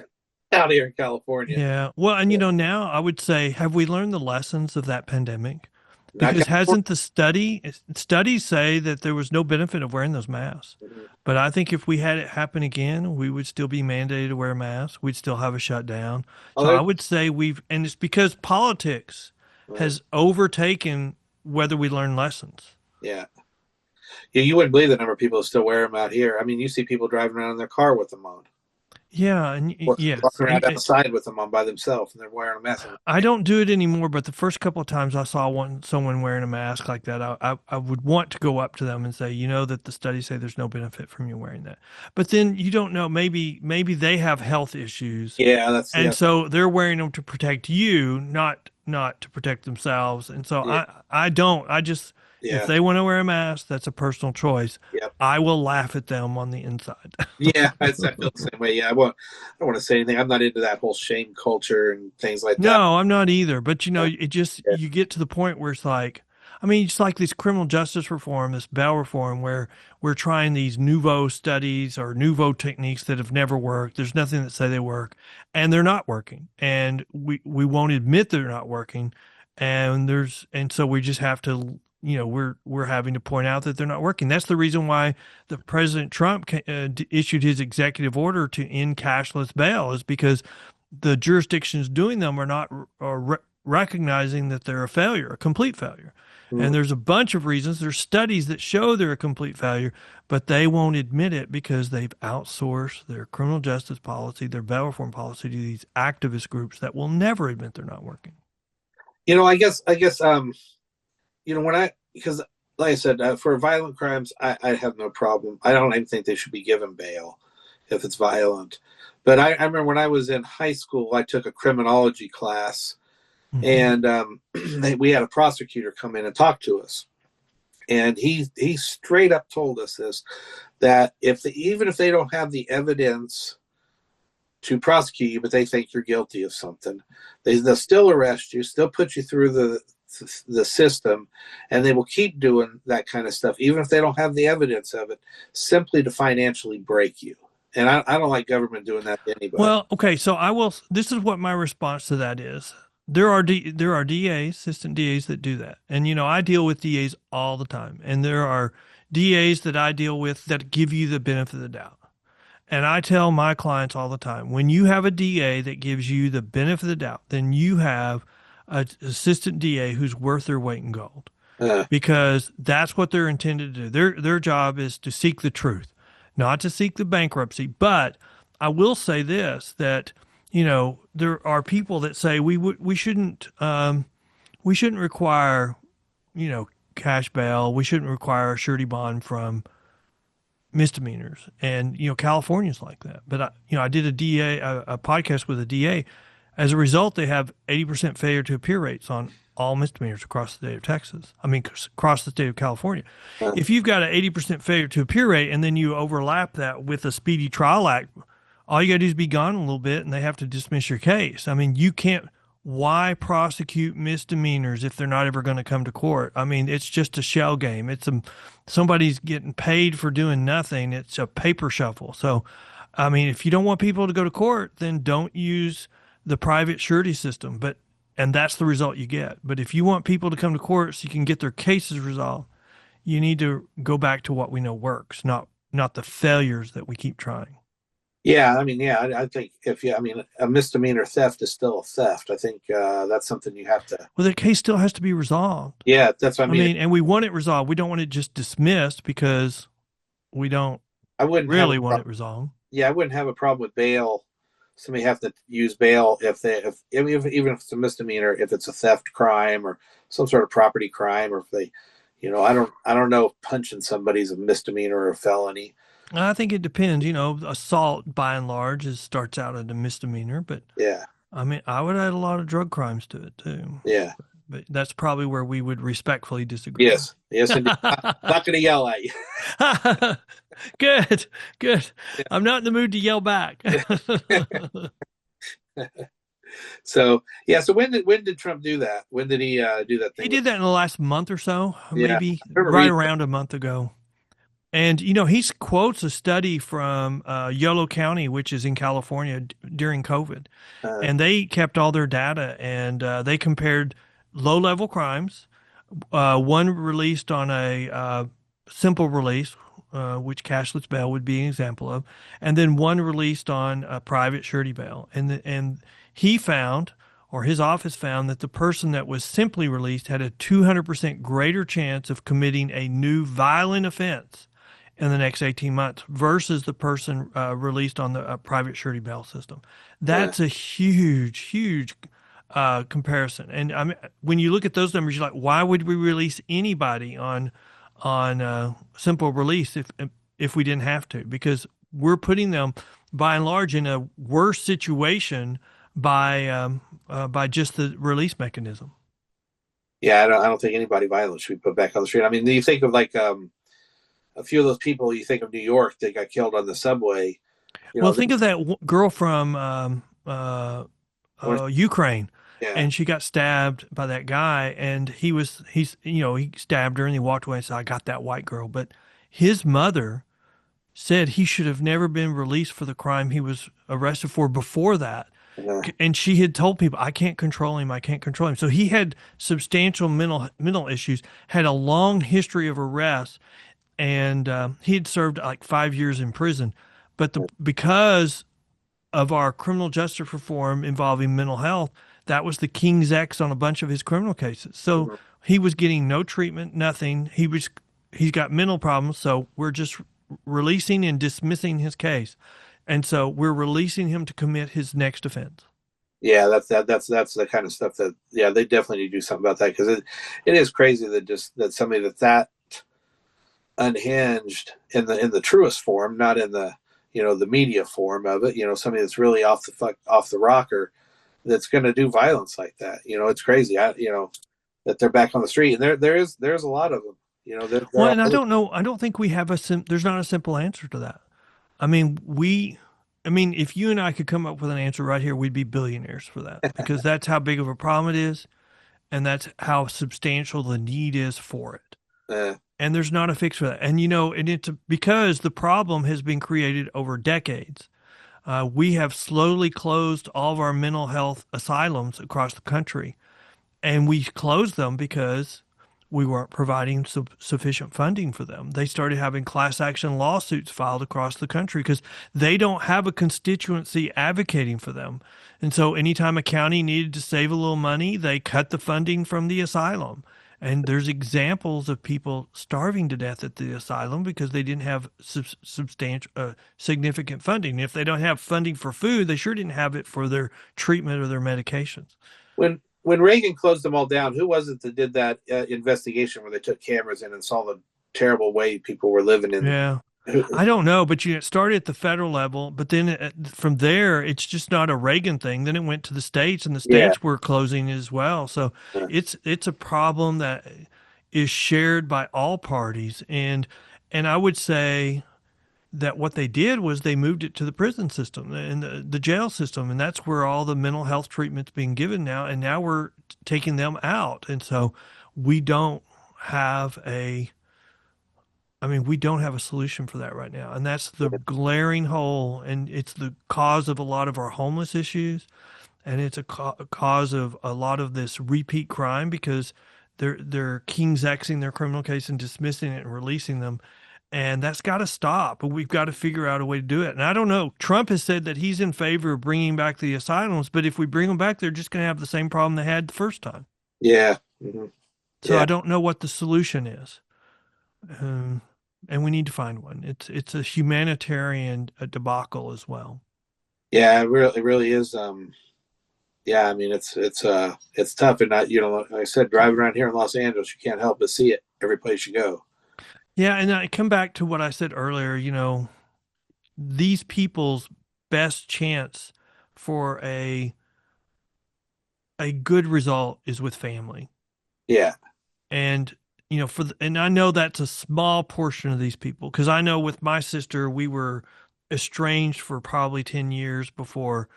out here in California. Yeah. Well, and Yeah. now I would say, have we learned the lessons of that pandemic? Not Because California. hasn't the studies say that there was no benefit of wearing those masks? But I think if we had it happen again, we would still be mandated to wear masks. We'd still have a shutdown. Oh, So I would say and it's because politics right. has overtaken whether we learn lessons. Yeah. You wouldn't believe the number of people who still wear them out here. I mean, you see people driving around in their car with them on, Yeah, and yes, walking around outside with them on by themselves, and they're wearing a mask. I don't do it anymore. But the first couple of times I saw someone wearing a mask like that, I would want to go up to them and say, that the studies say there's no benefit from you wearing that. But then you don't know. Maybe they have health issues, Yeah, and so they're wearing them to protect you, not to protect themselves. And so yeah, I don't. I just if yeah, they want to wear a mask, that's a personal choice. yeah, I will laugh at them on the inside. yeah. I feel the same way. Yeah, I don't want to say anything. I'm not into that whole shame culture and things like that. No, I'm not either. But it just Yeah. you get to the point where it's like, I mean, it's like this criminal justice reform, this bail reform, where we're trying these nouveau studies or nouveau techniques that have never worked. There's nothing that say they work, and they're not working, and we won't admit they're not working, and so we just have to. We're having to point out that they're not working. That's the reason why the President Trump issued his executive order to end cashless bail, is because the jurisdictions doing them are recognizing that they're a failure, a complete failure. Mm. And there's a bunch of reasons. There's studies that show they're a complete failure, but they won't admit it because they've outsourced their criminal justice policy, their bail reform policy to these activist groups that will never admit they're not working. When because like I said, for violent crimes, I have no problem. I don't even think they should be given bail if it's violent. But I remember when I was in high school, I took a criminology class, Mm-hmm. and we had a prosecutor come in and talk to us, and he straight up told us this, that even if they don't have the evidence to prosecute you, but they think you're guilty of something. They'll still arrest you, still put you through the system, and they will keep doing that kind of stuff, even if they don't have the evidence of it, simply to financially break you. And I don't like government doing that to anybody. Well, okay, so I will. This is what my response to that is. There are DAs, assistant DAs that do that, and I deal with DAs all the time, and there are DAs that I deal with that give you the benefit of the doubt. And I tell my clients all the time, when you have a DA that gives you the benefit of the doubt, then you have an assistant DA who's worth their weight in gold, Uh, because that's what they're intended to do. Their job is to seek the truth, not to seek the bankruptcy. But I will say this, that there are people that say we shouldn't require cash bail. We shouldn't require a surety bond from misdemeanors, and California's like that. But I did a podcast with a DA. As a result, they have 80% failure to appear rates on all misdemeanors across the state of Texas. I mean, across the state of California. uh, If you've got an 80% failure to appear rate, and then you overlap that with a Speedy Trial Act, all you got to do is be gone a little bit, and they have to dismiss your case. I mean, you can't. Why prosecute misdemeanors if they're not ever going to come to court? I mean, it's just a shell game. Somebody's getting paid for doing nothing. It's a paper shuffle. So, I mean, if you don't want people to go to court, then don't use the private surety system. And that's the result you get. But if you want people to come to court so you can get their cases resolved, you need to go back to what we know works, not the failures that we keep trying. yeah, I mean, yeah, I think I mean, a misdemeanor theft is still a theft. I think that's something you have to. Well, the case still has to be resolved. Yeah, that's what I I mean. mean, and we want it resolved. We don't want it just dismissed because we don't I wouldn't have a really want problem. it resolved. Yeah, I wouldn't have a problem with bail. Somebody have to use bail if even if it's a misdemeanor, if it's a theft crime or some sort of property crime, or if they, I don't know if punching somebody's a misdemeanor or a felony. I think it depends. Assault by and large starts out at a misdemeanor, but Yeah, I mean, I would add a lot of drug crimes to it too. yeah, But that's probably where we would respectfully disagree. yes, yes. Indeed. I'm not going to yell at you. Good, good. I'm not in the mood to yell back. So yeah, so when did Trump do that? When did he do that He thing? did that in the last month or so, Yeah, maybe I remember right reading. around a month ago. And he quotes a study from Yolo County, which is in California, during COVID, Uh, and they kept all their data, and they compared low-level crimes, one released on a simple release, which cashless bail would be an example of, and then one released on a private surety bail, and he found, or his office found, that the person that was simply released had a 200% greater chance of committing a new violent offense in the next 18 months versus the person released on the private surety bail system. uh, That's a huge, huge comparison. And I mean, when you look at those numbers, you're like, why would we release anybody on simple release if we didn't have to? Because we're putting them, by and large, in a worse situation by just the release mechanism. yeah, I don't think anybody violent should be put back on the street. I mean, you think of like a few of those people. You think of New York that got killed on the subway. You Well, know, think of that girl from Ukraine, yeah, and she got stabbed by that guy, and he stabbed her, and he walked away and said, "I got that white girl." But his mother said he should have never been released for the crime he was arrested for before that. uh, And she had told people, "I can't control him. I can't control him." So he had substantial mental issues, had a long history of arrests, and he had served like 5 years in prison. But because of our criminal justice reform involving mental health, that was the king's X on a bunch of his criminal cases. So he was getting no treatment, nothing. He's got mental problems, so we're just releasing and dismissing his case. And so we're releasing him to commit his next offense. yeah. That's the kind of stuff that yeah they definitely need to do something about that because it is crazy that somebody that unhinged in the truest form, not in the the media form of it. Somebody that's really off the rocker that's going to do violence like that. It's crazy. That they're back on the street, and there's a lot of them. Well, and I don't know. I don't think we have there's not a simple answer to that. I mean, I mean, if you and I could come up with an answer right here, we'd be billionaires for that because that's how big of a problem it is, and that's how substantial the need is for it. Uh, And there's not a fix for that. And and it's because the problem has been created over decades. We have slowly closed all of our mental health asylums across the country, and we closed them because we weren't providing sufficient funding for them. They started having class action lawsuits filed across the country because they don't have a constituency advocating for them. And so anytime a county needed to save a little money, they cut the funding from the asylum. And there's examples of people starving to death at the asylum because they didn't have substantial, significant funding. If they don't have funding for food, they sure didn't have it for their treatment or their medications. when Reagan closed them all down, who was it that did that investigation where they took cameras in and saw the terrible way people were living in? Yeah. I don't know, but it started at the federal level, but then from there, it's just not a Reagan thing. Then it went to the states, and the Yeah. states were closing as well. So Uh, it's a problem that is shared by all parties, and I would say that what they did was they moved it to the prison system and the jail system, and that's where all the mental health treatment's being given now. And now we're taking them out, and so we don't have a we don't have a solution for that right now. And that's the glaring hole. And it's the cause of a lot of our homeless issues. And it's a cause of a lot of this repeat crime because they're King's Xing their criminal case and dismissing it and releasing them. And that's got to stop. But we've got to figure out a way to do it. And I don't know. Trump has said that he's in favor of bringing back the asylums. But if we bring them back, they're just going to have the same problem they had the first time. yeah. Hmm. So Yeah. I don't know what the solution is. Um, and we need to find one. It's a humanitarian debacle as well. Yeah. It really is. Yeah. I mean, it's tough, and like I said, driving around here in Los Angeles, you can't help but see it every place you go. Yeah, and I come back to what I said earlier. These people's best chance for a good result is with family, Yeah. and and I know that's a small portion of these people because I know with my sister we were estranged for probably 10 years before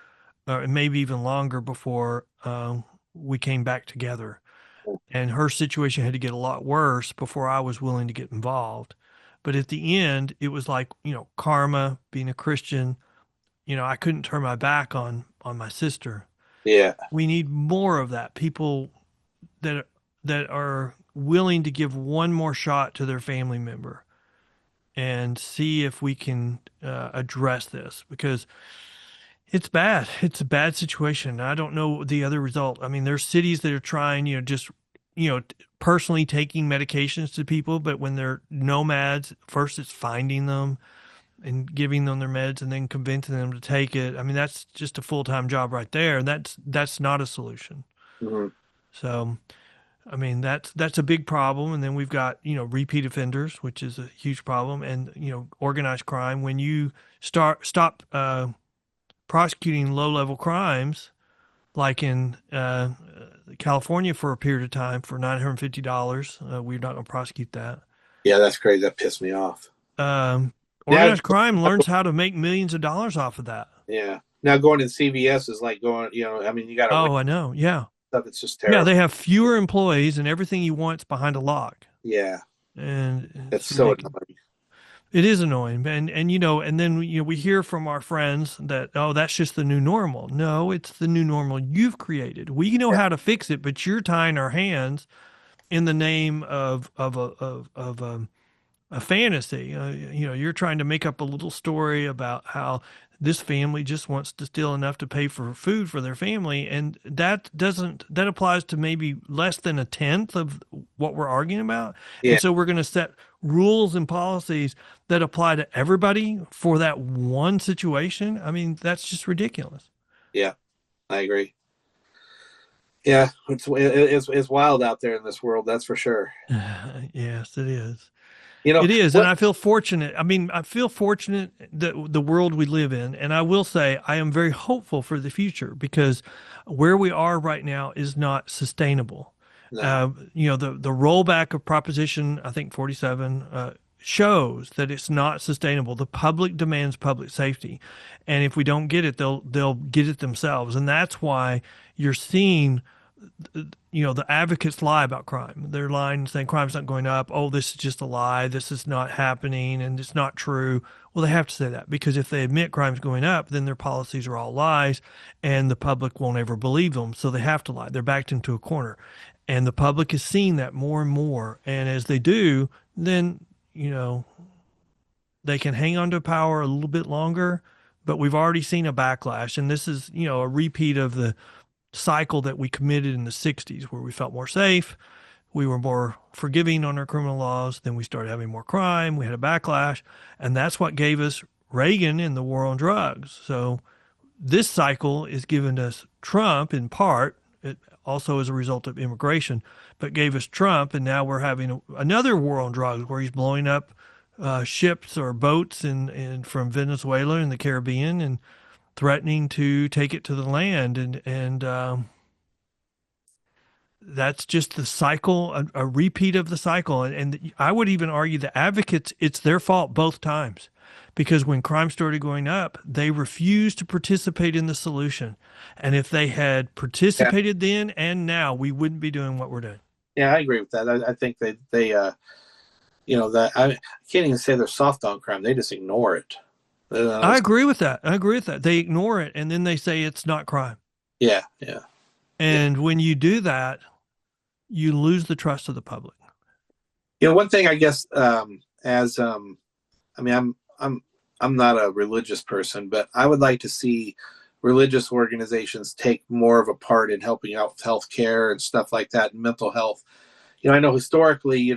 maybe even longer before we came back together. And her situation had to get a lot worse before I was willing to get involved. But at the end, it was like, karma, being a Christian, I couldn't turn my back on my sister. Yeah. We need more of that. People that that are willing to give one more shot to their family member and see if we can address this because it's bad. It's a bad situation. I don't know the other result. I mean, there's cities that are trying, just, personally taking medications to people, but when they're nomads, first it's finding them and giving them their meds and then convincing them to take it. I mean, that's just a full-time job right there. And that's not a solution. Hmm. So, I mean, that's a big problem. And then we've got, repeat offenders, which is a huge problem, and, organized crime. When you stop prosecuting low-level crimes, like in California for a period of time for $950. We're not going to prosecute that. Yeah, that's crazy. That pissed me off. Um, Now, Organized crime learns how to make millions of dollars off of that. yeah. Now going to CVS is like going. I mean, you got to wait Oh, I know. Yeah. stuff. It's just Yeah, terrible. they have fewer employees and everything you want's behind a lock. Yeah, And it's it's so ridiculous. annoying. It is annoying. And then we hear from our friends that, oh, that's just the new normal. No, it's the new normal you've created. We know Yeah, how to fix it, but you're tying our hands in the name of a fantasy. You're trying to make up a little story about how this family just wants to steal enough to pay for food for their family, and that applies to maybe less than a tenth of what we're arguing about. yeah, And so we're going to set rules and policies that apply to everybody for that one situation. I mean, that's just ridiculous. yeah. I agree. Yeah, it's wild out there in this world. That's for sure. Yes, it is. You know It is, and what? I feel fortunate. I mean, I feel fortunate that the world we live in, and I will say I am very hopeful for the future because where we are right now is not sustainable. No. The rollback of Proposition, I think 47, shows that it's not sustainable. The public demands public safety, and if we don't get it, they'll get it themselves, and that's why you're seeing, the advocates lie about crime. They're lying, saying crime's not going up. Oh, this is just a lie. This is not happening, and it's not true. Well, they have to say that because if they admit crime's going up, then their policies are all lies, and the public won't ever believe them. So they have to lie. They're backed into a corner, and the public is seeing that more and more. And as they do, then you know they can hang on to power a little bit longer. But we've already seen a backlash, and this is a repeat of the cycle that we committed in the 60s where we felt more safe, we were more forgiving on our criminal laws, then we started having more crime, we had a backlash, and that's what gave us Reagan and the war on drugs. So this cycle is giving us Trump in part, it also as a result of immigration, but gave us Trump, and now we're having another war on drugs where he's blowing up ships or boats in from Venezuela and the Caribbean and threatening to take it to the land, and that's just the cycle, a repeat of the cycle. And I would even argue the advocates, it's their fault both times, because when crime started going up, they refused to participate in the solution. And if they had Yeah, participated then and now, we wouldn't be doing what we're doing. yeah, I agree with that. I think they that I can't even say they're soft on crime. They just ignore it. I agree with that. I agree with that. They ignore it and then they say it's not crime. Yeah, yeah, yeah. And when you do that, you lose the trust of the public. One thing I guess, as I mean, I'm not a religious person, but I would like to see religious organizations take more of a part in helping out with healthcare and stuff like that, and mental health. I know historically,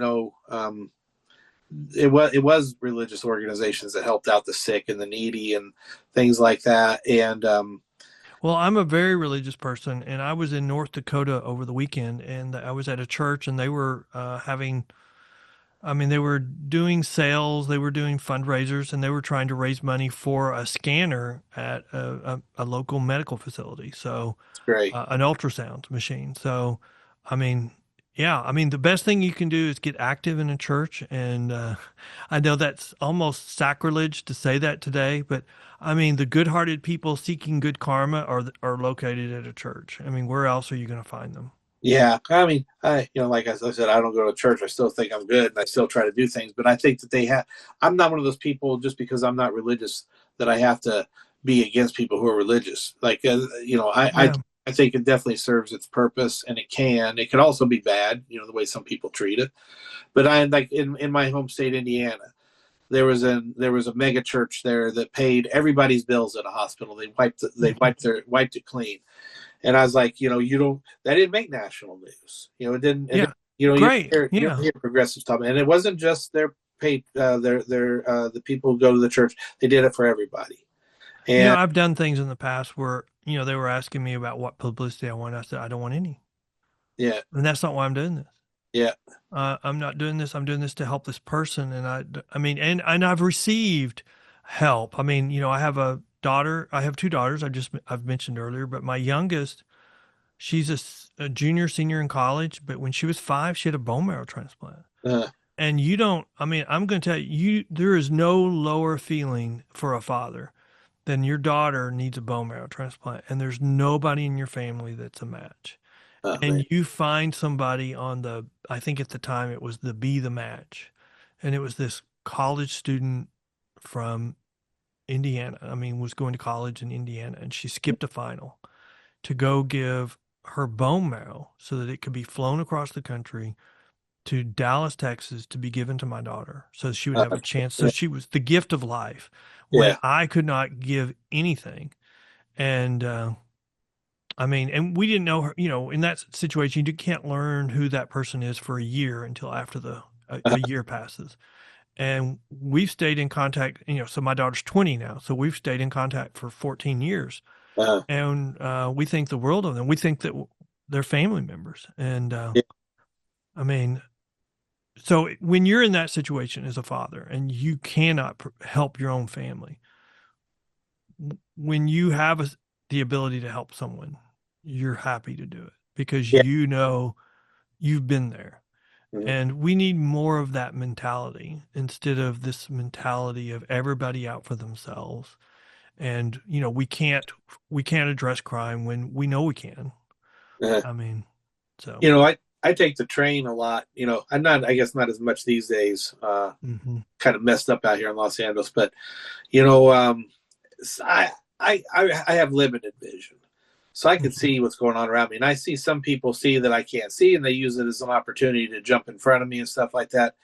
it was religious organizations that helped out the sick and the needy and things like that. And Well, I'm a very religious person, and I was in North Dakota over the weekend, and I was at a church, and they were they were doing sales, they were doing fundraisers, and they were trying to raise money for a scanner at a local medical facility. So, it's great. an ultrasound machine. So, I mean, yeah, the best thing you can do is get active in a church. And I know that's almost sacrilege to say that today, but the good-hearted people seeking good karma are located at a church. Where else are you going to find them? Yeah, I mean, like I said, I don't go to church. I still think I'm good, and I still try to do things. But I think that they have. I'm not one of those people just because I'm not religious that I have to be against people who are religious. Like, Yeah. I think it definitely serves its purpose, and it can. It can also be bad, the way some people treat it. But I like in my home state, Indiana. There was a mega church there that paid everybody's bills at a hospital. They wiped it clean, and I was like, you don't that didn't make national news. It didn't. Yeah. You don't Great. hear Yeah. progressive talk, and it wasn't just their paid their the people who go to the church. They did it for everybody, and I've done things in the past where, they were asking me about what publicity I want. I said, I don't want any. yeah, And that's not why I'm doing this. yeah, I'm not doing this. I'm doing this to help this person. And and I've received help. I have a daughter. I have two daughters. I've mentioned earlier, but my youngest, she's a junior, senior in college. But when she was 5, she had a bone marrow transplant. uh, And you don't, I'm going to tell you, there is no lower feeling for a father than your daughter needs a bone marrow transplant. And there's nobody in your family that's a match. oh man, And you find somebody I think at the time it was the Be the Match. And it was this college student from Indiana. Was going to college in Indiana, and she skipped a final to go give her bone marrow so that it could be flown across the country to Dallas, Texas, to be given to my daughter so she would have a chance. So yeah, she was the gift of life when yeah, I could not give anything. And and we didn't know her, in that situation, you can't learn who that person is for a year until after a year passes. And we've stayed in contact, so my daughter's 20 now. So we've stayed in contact for 14 years. uh, And we think the world of them. We think that they're family members. And yeah, I mean, so when you're in that situation as a father and you cannot help your own family, when you have the ability to help someone, you're happy to do it because yeah, you've been there. Mhm. And we need more of that mentality instead of this mentality of everybody out for themselves. And, we can't address crime when we know we can. Uh, I mean, so, I take the train a lot. I'm not, I guess, not as much these days. hmm Kind of messed up out here in Los Angeles, but you know, I, I have limited vision, so I can hmm see what's going on around me, and I see some people see that I can't see, and they use it as an opportunity to jump in front of me and stuff like that.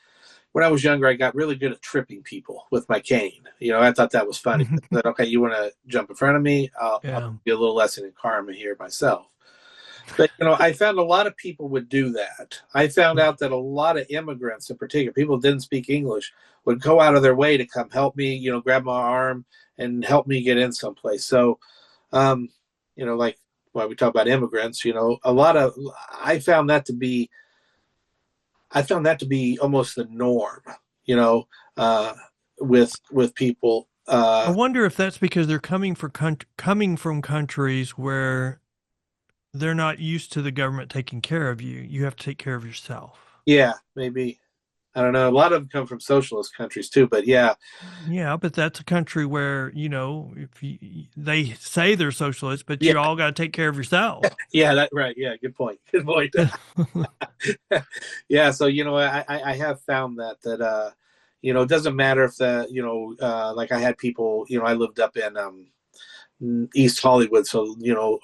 When I was younger, I got really good at tripping people with my cane. I thought that was funny. I said, okay, you want to jump in front of me? I'll yeah. be a little lesson in karma here myself. But I found a lot of people would do that. I found out that a lot of immigrants, in particular, people who didn't speak English, would go out of their way to come help me. Grab my arm and help me get in someplace. So, um, like when we talk about immigrants, a lot of I found that to be almost the norm. You know, uh, with people. I wonder if that's because they're coming from countries where they're not used to the government taking care of you. You have to take care of yourself. Yeah, maybe. I don't know. A lot of them come from socialist countries too, but yeah, Yeah, but that's a country where, if they say they're socialists, but yeah, you all got to take care of yourself. yeah. That right. Yeah, good point. Good point. Yeah, so I have found that it doesn't matter if like I had people, I lived up in East Hollywood, so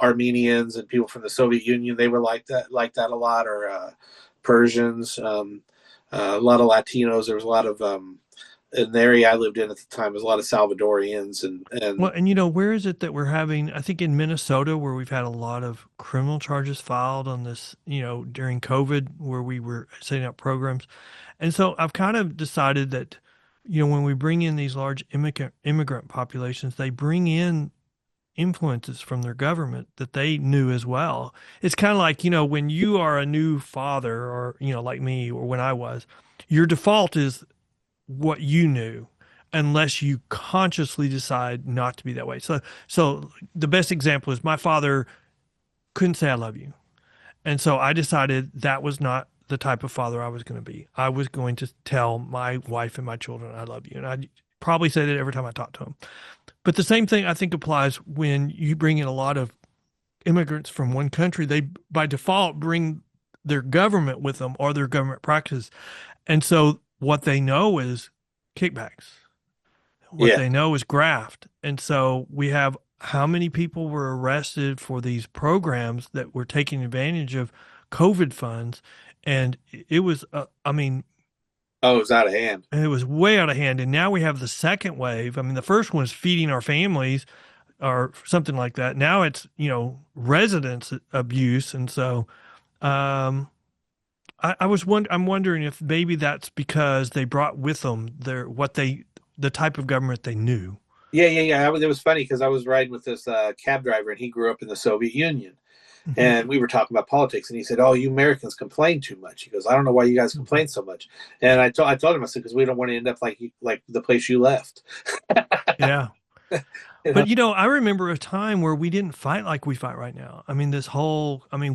Armenians and people from the Soviet Union, they were like that a lot, or Persians, a lot of Latinos. There was a lot of in the area I lived in at the time, there was a lot of Salvadorians and Well, and where is it that we're having, I think in Minnesota, where we've had a lot of criminal charges filed on this, during COVID, where we were setting up programs. And so I've kind of decided that, when we bring in these large immigrant populations, they bring in influences from their government that they knew as well. It's kind of like, when you are a new father or, like me or when I was, your default is what you knew unless you consciously decide not to be that way. So the best example is my father couldn't say I love you. And so I decided that was not the type of father I was going to be. I was going to tell my wife and my children I love you. And I probably say that every time I talk to them. But the same thing I think applies when you bring in a lot of immigrants from one country. They by default bring their government with them or their government practices. And so what they know is kickbacks. What yeah. they know is graft. And so we have how many people were arrested for these programs that were taking advantage of COVID funds. And it was, I mean, Oh, it was out of hand. it was way out of hand. And now we have the second wave. I mean, the first one was feeding our families or something like that. Now it's, residence abuse. And so, um, I'm wondering if maybe that's because they brought with them the type of government they knew. Yeah, yeah, yeah. It was funny because I was riding with this cab driver, and he grew up in the Soviet Union. Mhm. And we were talking about politics, and he said, "Oh, you Americans complain too much." He goes, "I don't know why you guys Mhm. complain so much." And I told him, I said, "Because we don't want to end up like the place you left." Yeah. you know? But I remember a time where we didn't fight like we fight right now. I mean,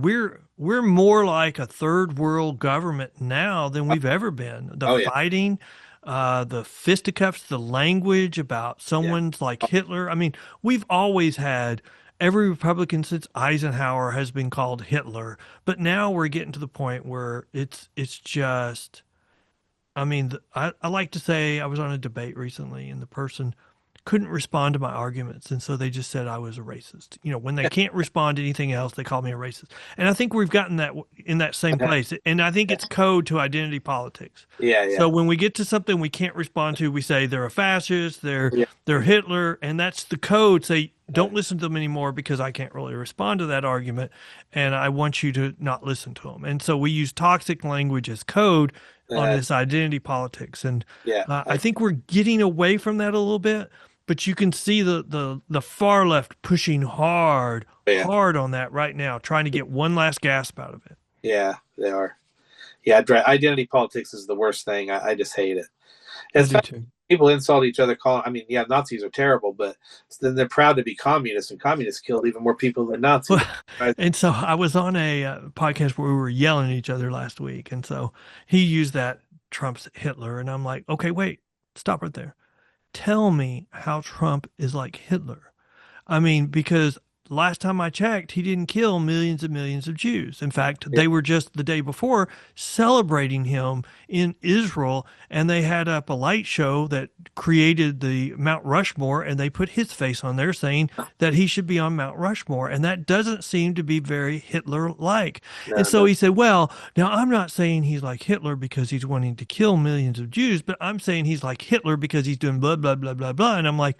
we're more like a third world government now than we've ever been. The Oh yeah, fighting, the fisticuffs, the language about yeah, someone's like Hitler. I mean, we've always had every Republican since Eisenhower has been called Hitler, but now we're getting to the point where it's just. I mean, I like to say I was on a debate recently, and the person couldn't respond to my arguments, and so they just said I was a racist. When they can't respond to anything else, they call me a racist. And I think we've gotten that in that same place, and I think it's code to identity politics. yeah, yeah, So when we get to something we can't respond to, we say they're a fascist, yeah. they're Hitler, and that's the code. Say don't listen to them anymore because I can't really respond to that argument, and I want you to not listen to them. And so we use toxic language as code on Uh, this identity politics, and yeah, I think we're getting away from that a little bit. But you can see the far left pushing hard, yeah, hard on that right now, trying to get one last gasp out of it. yeah. They are. Yeah, identity politics is the worst thing. I just hate it. I It's do funny, too. people insult each other. I mean, yeah, Nazis are terrible, but then they're proud to be communists, and communists killed even more people than Nazis. Well, and so I was on a podcast where we were yelling at each other last week, and so he used that Trump's Hitler, and I'm like, okay, wait, stop right there. Tell me how Trump is like Hitler. I mean, because last time I checked, he didn't kill millions of Jews. In fact, Yeah, they were just the day before celebrating him in Israel, and they had up a light show that created the Mount Rushmore, and they put his face on there saying that he should be on Mount Rushmore. And that doesn't seem to be very Hitler-like. And no, so no, he said, well, now I'm not saying he's like Hitler because he's wanting to kill millions of Jews, but I'm saying he's like Hitler because he's doing blah, blah, blah, blah, blah. And I'm like,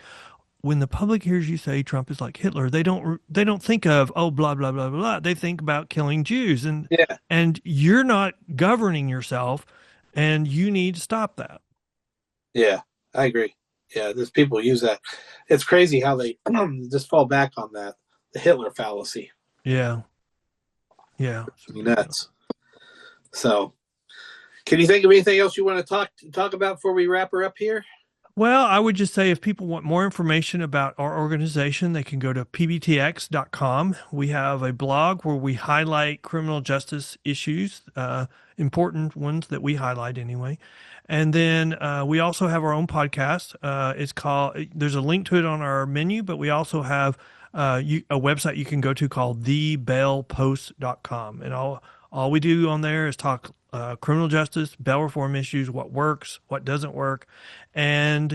when the public hears you say Trump is like Hitler, they don't think of oh blah blah blah blah. They think about killing Jews, yeah, and you're not governing yourself, and you need to stop that. yeah, I agree. Yeah, there's people use that. It's crazy how they just fall back on that, the Hitler fallacy. Yeah, yeah, it's ridiculous. Nuts. So, can you think of anything else you want to talk about before we wrap her up here? Well, I would just say if people want more information about our organization, they can go to pbtx.com. We have a blog where we highlight criminal justice issues, important ones that we highlight anyway. And then we also have our own podcast. There's a link to it on our menu, but we also have a website you can go to called thebailpost.com. And all we do on there is talk criminal justice, bail reform issues, what works, what doesn't work. And,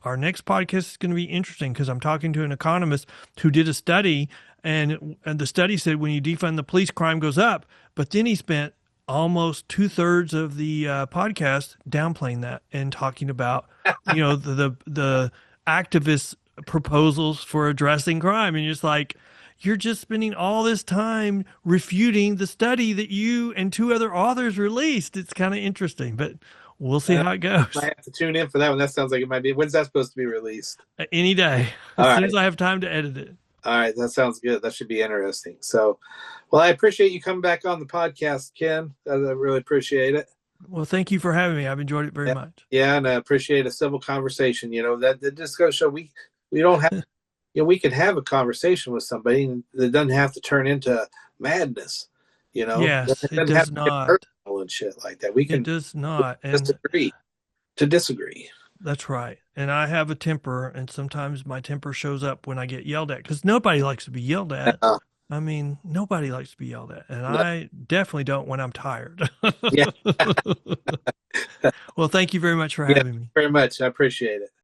our next podcast is going to be interesting because I'm talking to an economist who did a study, and the study said when you defund the police, crime goes up. But then he spent almost 2/3 of the podcast downplaying that and talking about, the activist proposals for addressing crime. And you're just like, you're just spending all this time refuting the study that you and two other authors released. It's kind of interesting, but we'll see how it I goes. have to tune in for that one. That sounds like it might be. When's that supposed to be released? Any day, All as soon right. as I have time to edit it. All right. That sounds good. That should be interesting. So, well, I appreciate you coming back on the podcast, Ken. I really appreciate it. Well, thank you for having me. I've enjoyed it very Yeah. much. Yeah. And I appreciate a civil conversation. That just goes to show we don't have, we can have a conversation with somebody and it doesn't have to turn into madness, Yes, it it doesn't have does to get not. personal and shit like that. We It can does not. And disagree to disagree. that's right. And I have a temper, and sometimes my temper shows up when I get yelled at because nobody likes to be yelled at. Uh, I mean, nobody likes to be yelled at, and no, I definitely don't when I'm tired. yeah. Well, thank you very much for Yeah. having me. Very much. I appreciate it.